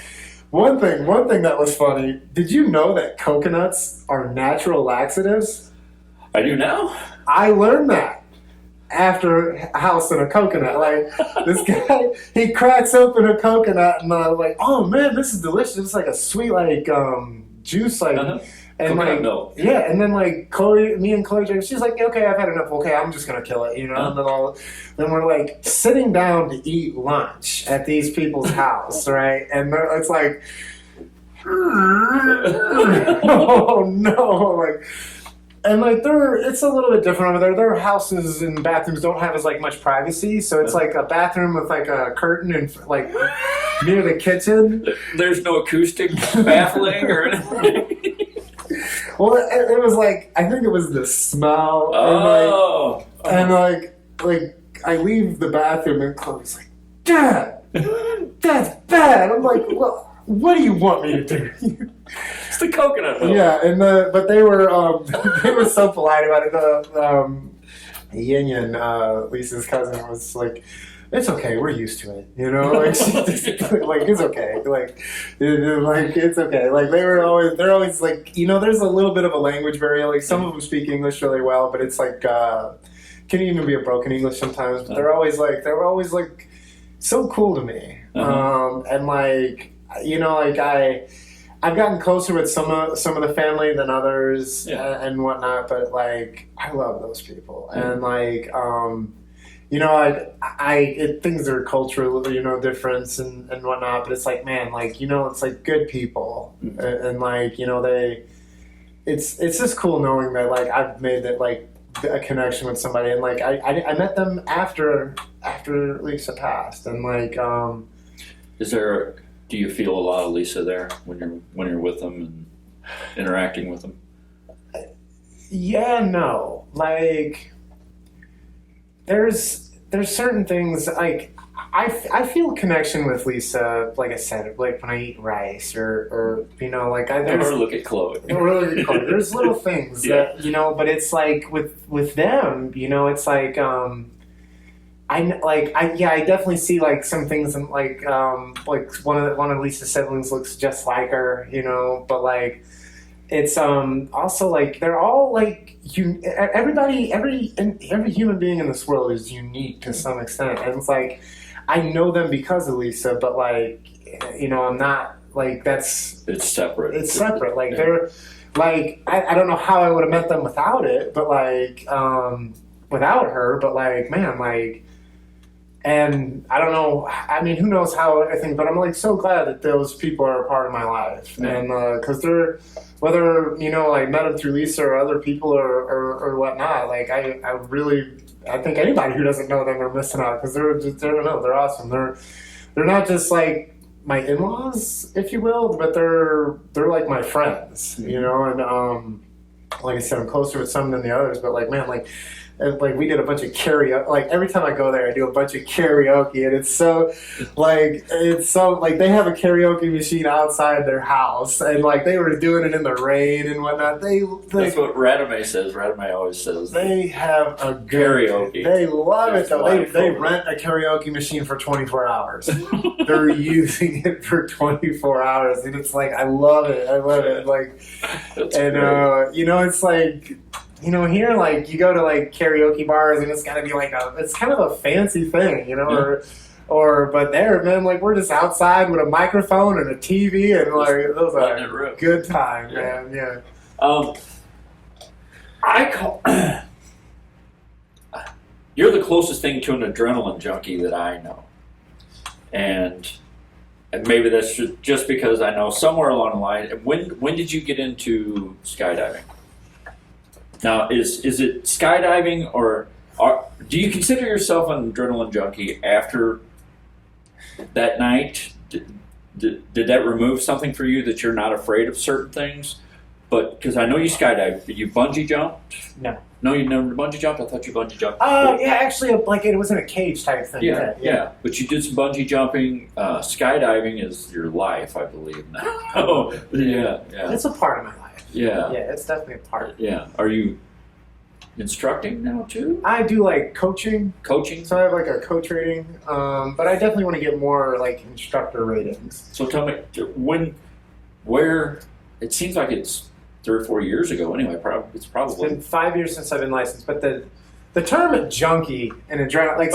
one thing that was funny. Did you know that coconuts are natural laxatives? I do now. I learned that after House in a Coconut. Like this guy, he cracks open a coconut, and I'm like, oh man, this is delicious. It's like a sweet like juice, like and coconut like milk. yeah. And then like me and Chloe drank. She's like, okay, I've had enough. Okay, I'm just gonna kill it, you know. And then we're like sitting down to eat lunch at these people's house, right? And it's like, oh no, like. And like it's a little bit different over there. Their houses and bathrooms don't have as like much privacy, so it's like a bathroom with like a curtain and like near the kitchen. There's no acoustic baffling or anything. Well, it was like I think it was the smell. Oh, and like I leave the bathroom and Chloe's like, Dad, that's bad. I'm like, well, what do you want me to do? it's the coconut milk. Yeah, and but they were so polite about it. Yin Yin, Lisa's cousin, was like, "It's okay, we're used to it, you know. Like, she just, like it's okay, like it's okay." Like they're always like, you know, there's a little bit of a language barrier. Like some of them speak English really well, but it's like can even be a broken English sometimes. But they were always like so cool to me, and like. You know, like I've gotten closer with some of the family than others and whatnot, but like I love those people and like you know things are cultural, you know, difference and whatnot, but it's like, man, like, you know, it's like good people and like, you know, it's just cool knowing that like I've made that like a connection with somebody and like I met them after Lisa passed and like do you feel a lot of Lisa there when you're with them and interacting with them? Yeah, no. Like there's certain things like I feel connection with Lisa, like I said, like when I eat rice or you know, like or look at Chloe. There's little things that, you know, but it's like with them, you know, it's like I definitely see like some things and like one of Lisa's siblings looks just like her, you know, but like it's also like they're all like every human being in this world is unique to some extent, and it's like I know them because of Lisa, but like, you know, I'm not like it's separate. It's separate. Like they're like I don't know how I would have met them without it, but like without her, but like, man, like. And I don't know, I mean, who knows how I think, but I'm like so glad that those people are a part of my life. And because they're, whether, you know, I met them through Lisa or other people or whatnot, like I think anybody who doesn't know them are missing out because they're awesome. They're not just like my in-laws, if you will, but they're like my friends, you know, and like I said, I'm closer with some than the others, but like, man, like we did a bunch of karaoke. Like every time I go there, I do a bunch of karaoke, and it's so like they have a karaoke machine outside their house, and like they were doing it in the rain and whatnot. That's what Radame says. Radame always says they have a good karaoke. They love it though. They rent a karaoke machine for 24 hours. They're using it for 24 hours, and it's like I love it. Like, that's and great. You know, it's like. You know, here, like, you go to, like, karaoke bars, and it's got to be, like, it's kind of a fancy thing, you know, but there, man, like, we're just outside with a microphone and a TV, and, like, those are a good time, man, yeah. You're the closest thing to an adrenaline junkie that I know. And maybe that's just because I know somewhere along the line, when did you get into skydiving? Now, is it skydiving or do you consider yourself an adrenaline junkie after that night? Did that remove something for you that you're not afraid of certain things? But because I know you skydive, did you bungee jumped? No. No, you never bungee jumped? I thought you bungee jumped. Yeah, actually, like it was in a cage type thing. Yeah. But you did some bungee jumping. Skydiving is your life, I believe now. Yeah. It's a part of my life. Yeah. Yeah, it's definitely a part. Yeah. Are you instructing now too? I do like coaching. Coaching? So I have like a coach rating, but I definitely want to get more like instructor ratings. So tell me, where, it seems like it's 3 or 4 years ago anyway, it's probably. It's been 5 years since I've been licensed, but the term junkie and adrenaline, like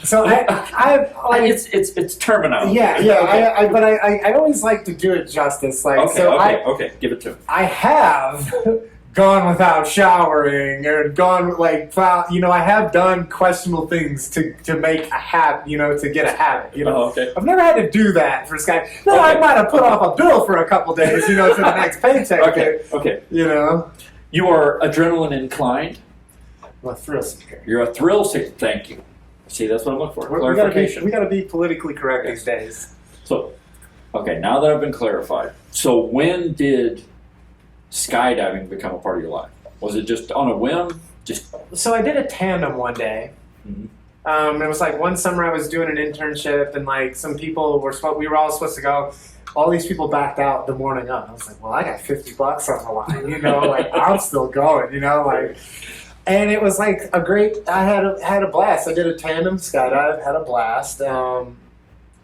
so I've like it's terminology. Yeah, Okay. but I always like to do it justice. Like Okay, give it to me. I have gone without showering or gone like I have done questionable things to make a habit, to get a habit. Okay. I've never had to do that for Sky. No, okay. I might have put off a bill for a couple days, to the next paycheck. Okay. You are adrenaline inclined. I'm a thrill seeker. You're a thrill seeker. Thank you. See, that's what I'm looking for. Clarification. We got to be politically correct these days. So, okay, now that I've been clarified. So, when did skydiving become a part of your life? Was it just on a whim? So I did a tandem one day. Mm-hmm. It was like one summer I was doing an internship, and like some people we were all supposed to go. All these people backed out the morning of. I was like, well, I got $50 on the line, like I'm still going, And it was like I had a blast. I did a tandem skydive, had a blast. And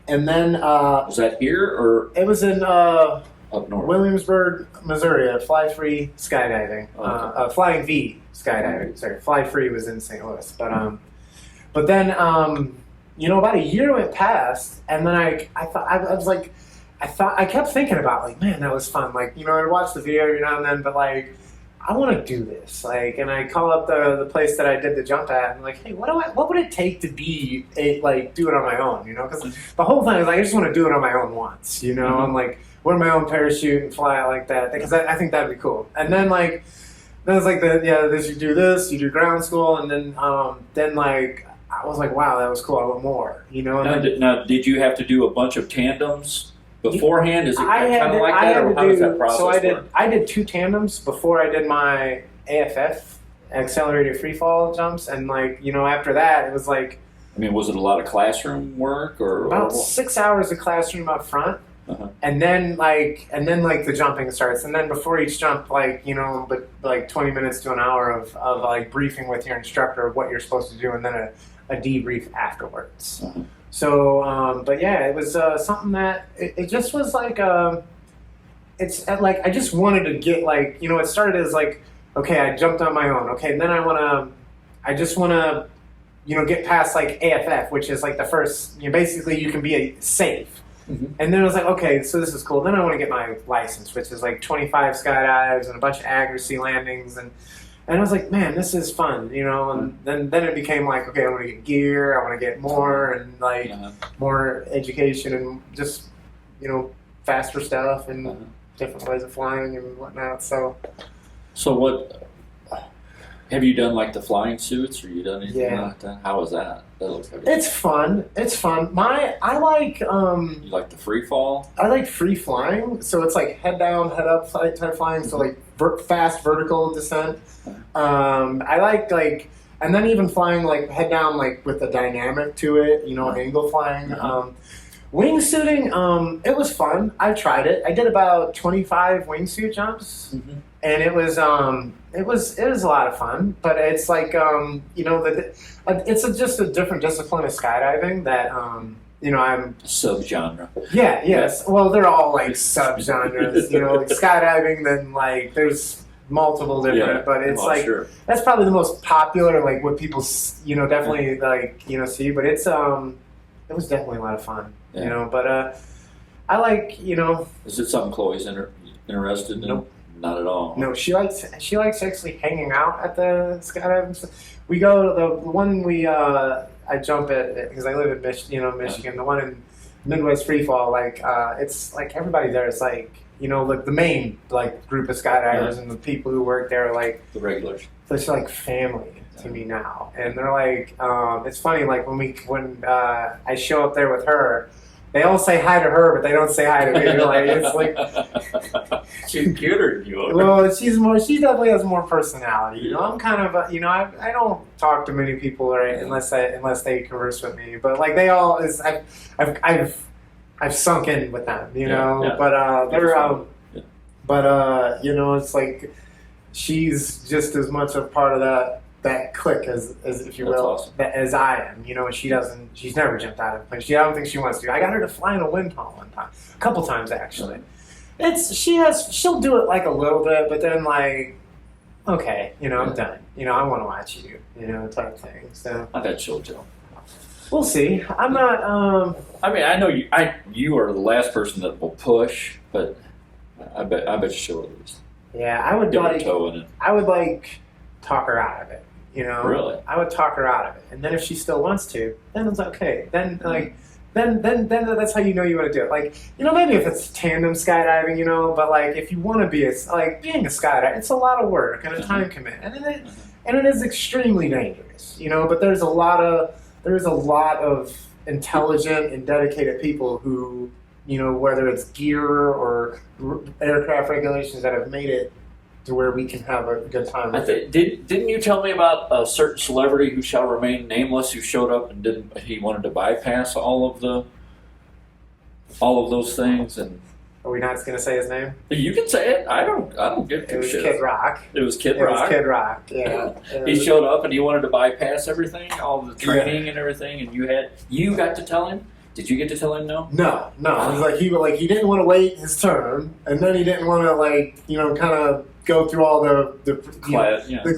then was that here or it was in up north, Williamsburg, Missouri, at Fly Free Skydiving, Flying V Skydiving. Sorry, Fly Free was in St. Louis, but then about a year went past, and then I kept thinking about like, man, that was fun. Like, I'd watch the video every now and then, but like, I want to do this. Like, and I call up the place that I did the jump at, and like, hey, what would it take to do it on my own? Because the whole thing is like, I just want to do it on my own once. Mm-hmm. I'm like, wear my own parachute and fly it like that, because I think that'd be cool. And then it's like you do this, you do ground school, and then I was like, wow, that was cool. I want more. Now, did you have to do a bunch of tandems beforehand? Is it kind of like that, or how does that process work? I did 2 tandems before I did my AFF, accelerated free fall jumps, and after that it was like. I mean, was it a lot of classroom work or about 6 hours of classroom up front, and then the jumping starts, and then before each jump, but 20 minutes to an hour of like briefing with your instructor of what you're supposed to do, and then a debrief afterwards. So, but yeah, it was something that it just was like it's like I just wanted to get it started as like, okay, I jumped on my own, okay, and then I just want to get past like AFF, which is like the first, basically you can be safe. Mm-hmm. And then I was like, okay, so this is cool. Then I want to get my license, which is like 25 skydives and a bunch of accuracy landings, and I was like, man, this is fun, and then it became like, okay, I want to get gear, I want to get more, and like more education, and just, faster stuff, and different ways of flying and whatnot. So what, have you done like the flying suits, or you done anything like that? How was that? That looks like it's fun. I like you like the free fall? I like free flying, so it's like head down, head up type flying, so like fast vertical descent. I like, and then even flying like head down, like with the dynamic to it, angle flying. Wingsuiting, it was fun. I tried it. I did about 25 wingsuit jumps, and it was a lot of fun. But it's like it's just a different discipline of skydiving that I'm subgenre. Yeah. Yes. Well, they're all like subgenres. Like skydiving. Then like there's multiple different, but it's that's probably the most popular. Like what people definitely see. But it was definitely a lot of fun. But I like Is it something Chloe's interested in? Nope. Not at all. No, she likes actually hanging out at the skydiving. We go to the one I jump at, because I live in Michigan. The one in Midwest Freefall, it's like everybody there is like like the main group of skydivers, and the people who work there are like the regulars. It's like family to me now, and they're like it's funny, like when I show up there with her. they all say hi to her, but they don't say hi to me. Like it's like she's cuter than you are. well, she definitely has more personality. You know, I'm kind of I don't talk to many people unless they converse with me. But like they all is I've sunk in with them. You know, Yeah. but they're Yeah. but you know, it's like she's just as much a part of that clique as if you That's will, awesome. as I am. You know, and she's never jumped out of the plane. I don't think she wants to. I got her to fly in a wind tunnel one time, a couple times actually. She'll do it like a little bit, but then like, okay, you know, I'm done. You know, I want to watch you, you know, type thing. So I bet she'll jump. we'll see. I'm not. I mean, I know you are the last person that will push, but I bet she'll at least Yeah, I would dip her like. toe in it. I would like talk her out of it. You know, Really? I would talk her out of it, and then if she still wants to, then it's okay. Then like. Then that's how you know you want to do it. Like, you know, maybe if it's tandem skydiving, you know, but like if you want to be being a skydiver, it's a lot of work and a time commitment, and it is extremely dangerous, you know. But there's a lot of intelligent and dedicated people who, you know, whether it's gear or aircraft regulations that have made it to where we can have a good time with it. Didn't you tell me about a certain celebrity who shall remain nameless who showed up and he wanted to bypass all of those things? And Are we not going to say his name? you can say it. I don't give It two was shits. Kid Rock. It was Kid It Rock. was Kid Rock. Yeah. He showed up and he wanted to bypass everything, all the training and everything, and you got to tell him. Did you get to tell him no? No. It was he didn't want to wait his turn, and then he didn't want to kind of go through all the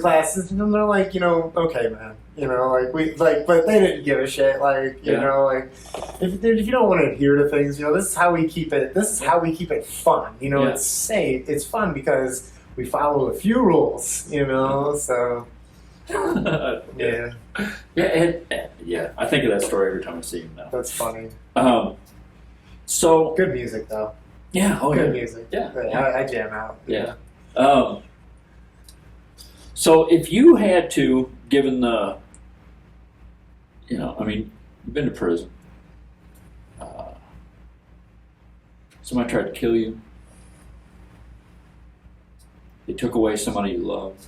classes, and then they're like, okay, man, but they didn't give a shit, if you don't want to adhere to things, this is how we keep it. This is how we keep it fun. It's safe. It's fun because we follow a few rules. So. Yeah. Yeah. I think of that story every time I see him now. That's funny. So good music though. Yeah. Oh, good yeah. music. Yeah. I jam out. Yeah. So if you had to, given the, you've been to prison. Somebody tried to kill you. They took away somebody you loved.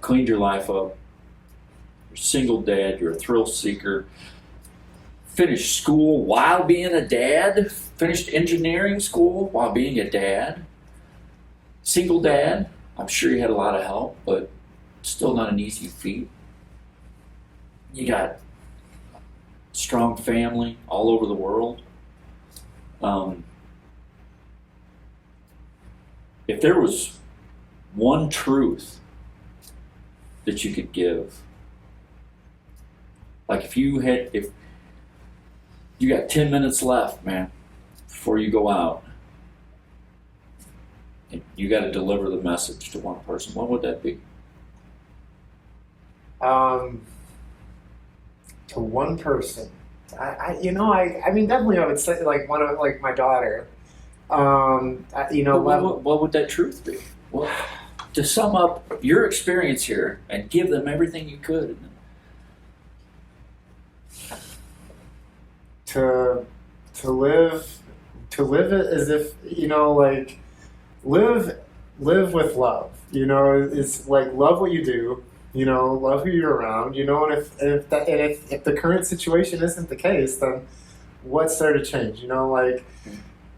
Cleaned your life up. You're a single dad. You're a thrill seeker. Finished school while being a dad. Finished engineering school while being a dad. Single dad. I'm sure you had a lot of help, but still not an easy feat. You got a strong family all over the world. If there was one truth that you could give, like if you got 10 minutes left, man, before you go out, and you got to deliver the message to one person, what would that be? To one person, definitely I would say my daughter. What would that truth be? Well, to sum up your experience here and give them everything you could. To live it as if live with love. It's like love what you do. Love who you're around. And if the current situation isn't the case, then what's there to change?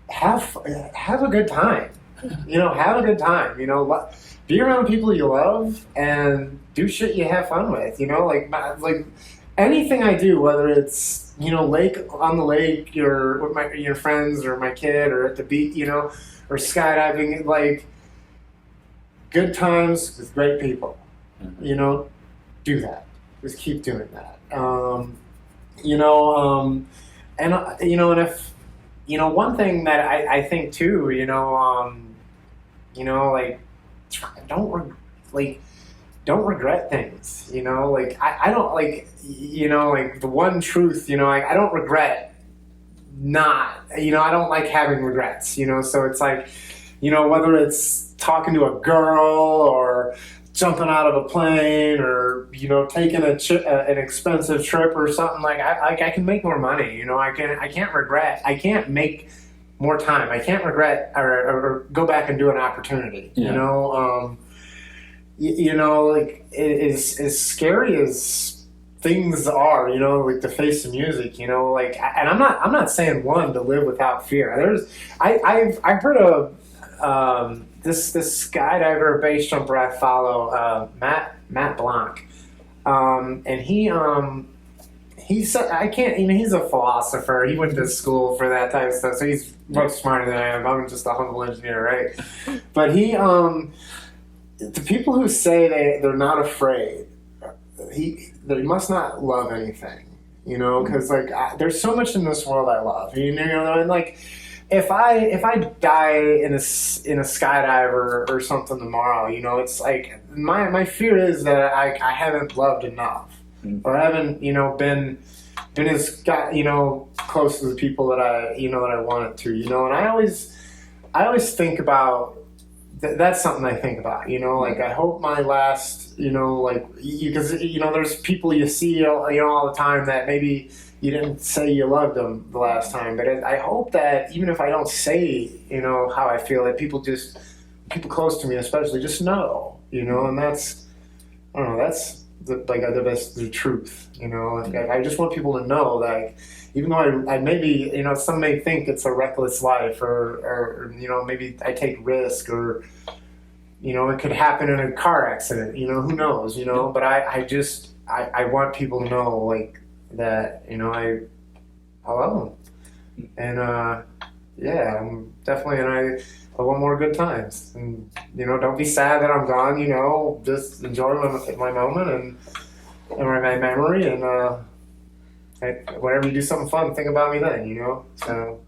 Have a good time. Have a good time. Be around people you love and do shit you have fun with. Like anything I do, whether it's on the lake or with your friends or my kid or at the beach, or skydiving, like good times with great people. Do that. Just keep doing that. And if one thing that I think too, don't regret things. I don't the one truth. I don't regret not. I don't like having regrets. So it's like, whether it's talking to a girl or jumping out of a plane or taking an expensive trip or something, like I can make more money. I can't regret. I can't make more time. I can't regret or go back and do an opportunity. Yeah. Like as scary as things are, like the face of music, like, and I'm not saying to live without fear. I've heard of this skydiver base jumper I follow, Matt Blanc, and he said, I can't, he's a philosopher. He went to school for that type of stuff, so he's much smarter than I am. I'm just a humble engineer, right? But the people who say they're not afraid, they must not love anything, because like there's so much in this world I love, and like if I die in a skydiver or something tomorrow, it's like my fear is that I haven't loved enough, or haven't been as close to the people that I wanted to, and I always think about. That's something I think about, like I hope my last, because, there's people you see, all the time that maybe you didn't say you loved them the last time. But I hope that even if I don't say, how I feel, that people close to me especially just know, and that's, I don't know, that's the truth, Like, I just want people to know that even though I maybe, some may think it's a reckless life or maybe I take risk or, it could happen in a car accident, who knows, but I want people to know, like, that, I love them. And, I'm definitely, and I want more good times. And, don't be sad that I'm gone, just enjoy my moment and my memory and, whenever you do something fun, think about me then, So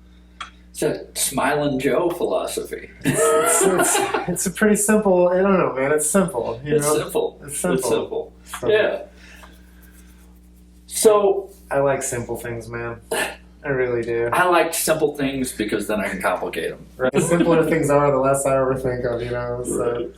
it's a Smilin Joe philosophy. it's a pretty simple. I don't know, man. It's simple. It's simple. It's simple. Yeah. So I like simple things, man. I really do. I like simple things because then I can complicate them. Right. The simpler things are, the less I overthink of. So.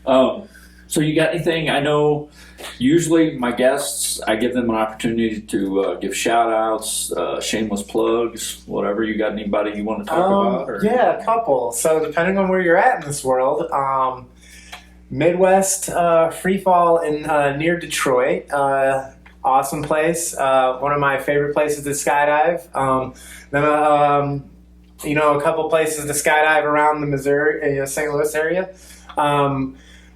Right. So you got anything? I know usually my guests, I give them an opportunity to give shout outs, shameless plugs, whatever. You got anybody you want to talk about? Or? Yeah, a couple. So depending on where you're at in this world, Midwest Freefall in near Detroit, awesome place. One of my favorite places to skydive. Then a couple places to skydive around the Missouri, St. Louis area.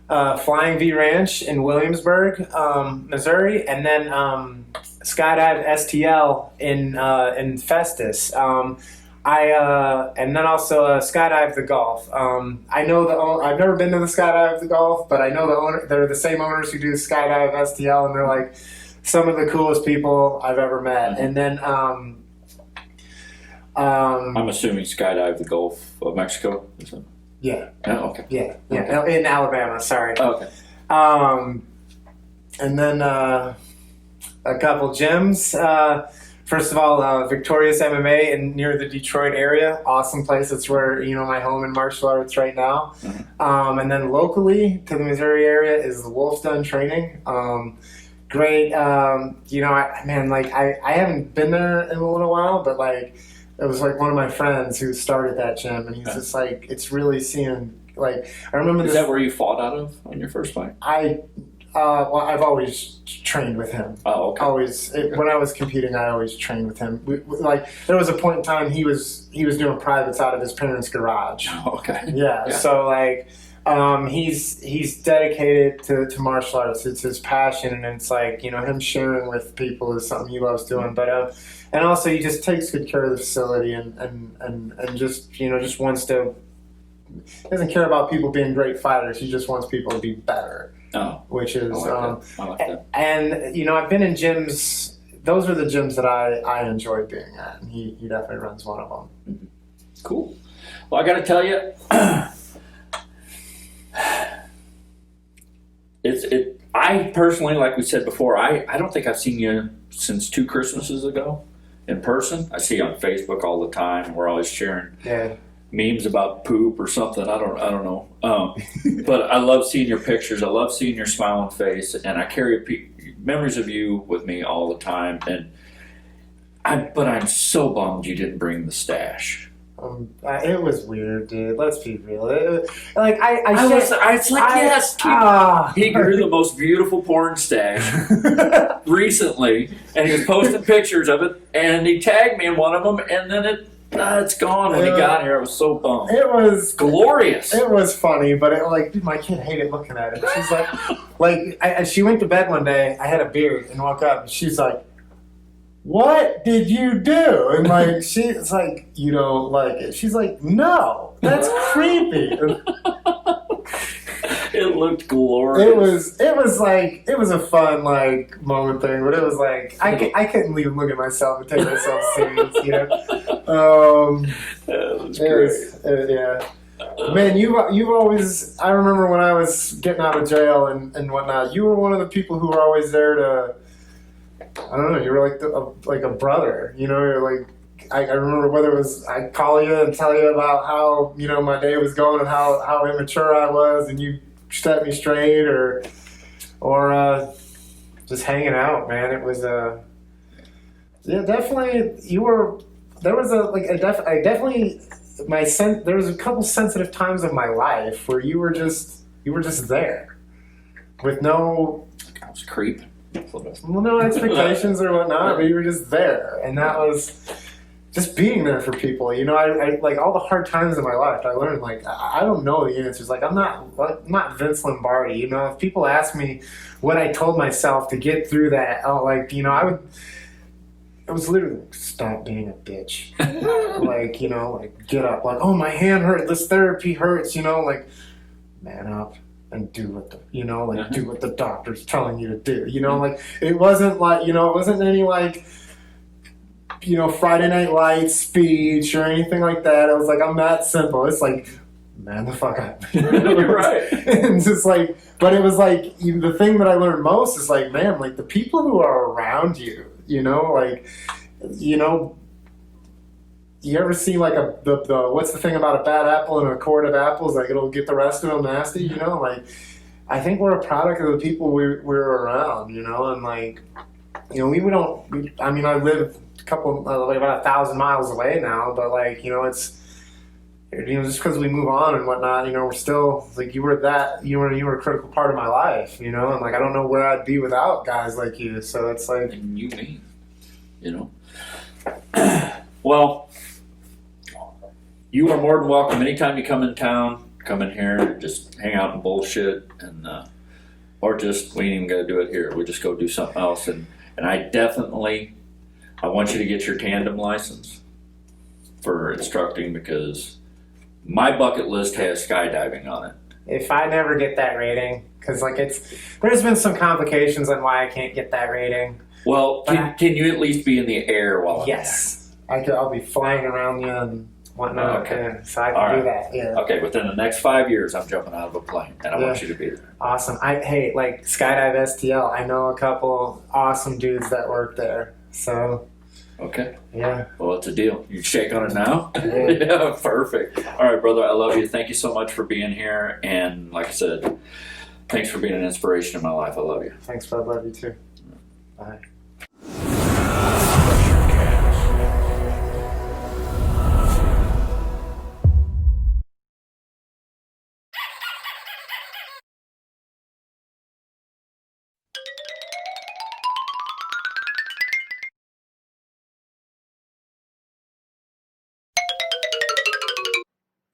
Flying V Ranch in Williamsburg, Missouri, and then Skydive STL in Festus. And then also Skydive the Gulf. I know I've never been to the Skydive the Gulf, but I know the owner. They're the same owners who do Skydive STL, and they're like some of the coolest people I've ever met. And then I'm assuming Skydive the Gulf of Mexico. Yeah. Oh, okay. Yeah. Okay. In Alabama. Sorry. Oh, okay. And then a couple gyms. First of all, Victorious MMA near the Detroit area. Awesome place. It's where my home in martial arts right now. Mm-hmm. And then locally to the Missouri area is the Wolf's Den Training. Great. I haven't been there in a little while, but like. It was like one of my friends who started that gym, and he's just like, it's really seeing, like, I remember Is that where you fought out of on your first fight? I've always trained with him. Oh, okay. When I was competing, I always trained with him. There was a point in time he was doing privates out of his parents' garage. Oh, okay. Yeah. So like, he's dedicated to martial arts. It's his passion, and it's like him sharing with people is something he loves doing. But and also he just takes good care of the facility and just just wants to. He doesn't care about people being great fighters. He just wants people to be better. Oh, which is I like that. And I've been in gyms. Those are the gyms that I enjoy being at, and he definitely runs one of them. Mm-hmm. Cool. Well, I got to tell you. I personally, like we said before, I don't think I've seen you since 2 Christmases ago in person. I see you on Facebook all the time. We're always sharing memes about poop or something. I don't know. But I love seeing your pictures. I love seeing your smiling face, and I carry memories of you with me all the time. And but I'm so bummed you didn't bring the stash. It was weird, dude. Let's be real. It's like yes. He grew the most beautiful porn stash recently, and he was posting pictures of it, and he tagged me in one of them, and then it's gone when he got here. I was so bummed. It was glorious. It was funny, but dude, my kid hated looking at it. She's she went to bed one day. I had a beard and woke up, and she's like, "What did you do?" And she's like, "You don't like it?" She's like, "No, that's creepy." It looked glorious. It was a fun moment thing, but it was I couldn't even look at myself and take myself serious, you know. That was great. Yeah. Man, you've always. I remember when I was getting out of jail and whatnot. You were one of the people who were always there to. I don't know. You were like a brother. You know, you're like. I remember whether it was I'd call you and tell you about how my day was going and how immature I was, and you set me straight, or just hanging out, man. It was definitely you were. There was there was a couple sensitive times of my life where you were just there with no. I was creeping. Well, no expectations or whatnot, but you were just there, and that was just being there for people. I like all the hard times in my life. I learned I don't know the answers. I'm not Vince Lombardi. If people ask me what I told myself to get through that, I would. It was literally stop being a bitch. Get up. Oh, my hand hurt. This therapy hurts. Man up and do what do what the doctor's telling you to do. It wasn't it wasn't any Friday Night Lights speech or anything like that. It was I'm that simple. It's man the fuck up. You're right. And just but it was the thing that I learned most is man, the people who are around you, you ever see the what's the thing about a bad apple and a quart of apples? It'll get the rest of them nasty, I think we're a product of the people we're around, and we don't. I live about 1,000 miles away now, but it's just because we move on and whatnot, we're still you were a critical part of my life, and I don't know where I'd be without guys like you. So it's and you me, Well, you are more than welcome anytime you come in town. Come in here, just hang out and bullshit, and or just we ain't even got to do it here. We just go do something else, and I want you to get your tandem license for instructing, because my bucket list has skydiving on it. If I never get that rating, because there's been some complications on why I can't get that rating. Well, can you at least be in the air while I'm yes, I'll be flying around you and whatnot. Okay. So I can do that. Yeah. Okay, within the next 5 years, I'm jumping out of a plane, and I want you to be there. Awesome. Skydive STL. I know a couple awesome dudes that work there. So. Okay. Yeah. Well, it's a deal. You shake on it now? Yeah. Yeah, perfect. All right, brother, I love you. Thank you so much for being here. And like I said, thanks for being an inspiration in my life. I love you. Thanks, bud. Love you too. Bye.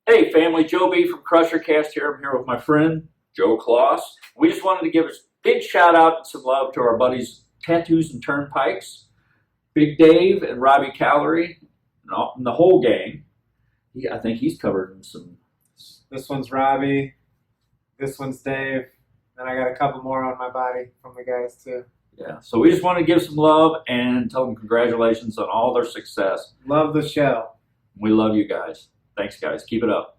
Hey, family, Joe B from Crushercast here. I'm here with my friend, Joe Klos. We just wanted to give a big shout out and some love to our buddies, Tattoos and Turnpikes, Big Dave and Robbie Calorie, and the whole gang. I think he's covered in some. This one's Robbie. This one's Dave. And I got a couple more on my body from the guys, too. Yeah, so we just want to give some love and tell them congratulations on all their success. Love the show. We love you guys. Thanks, guys. Keep it up.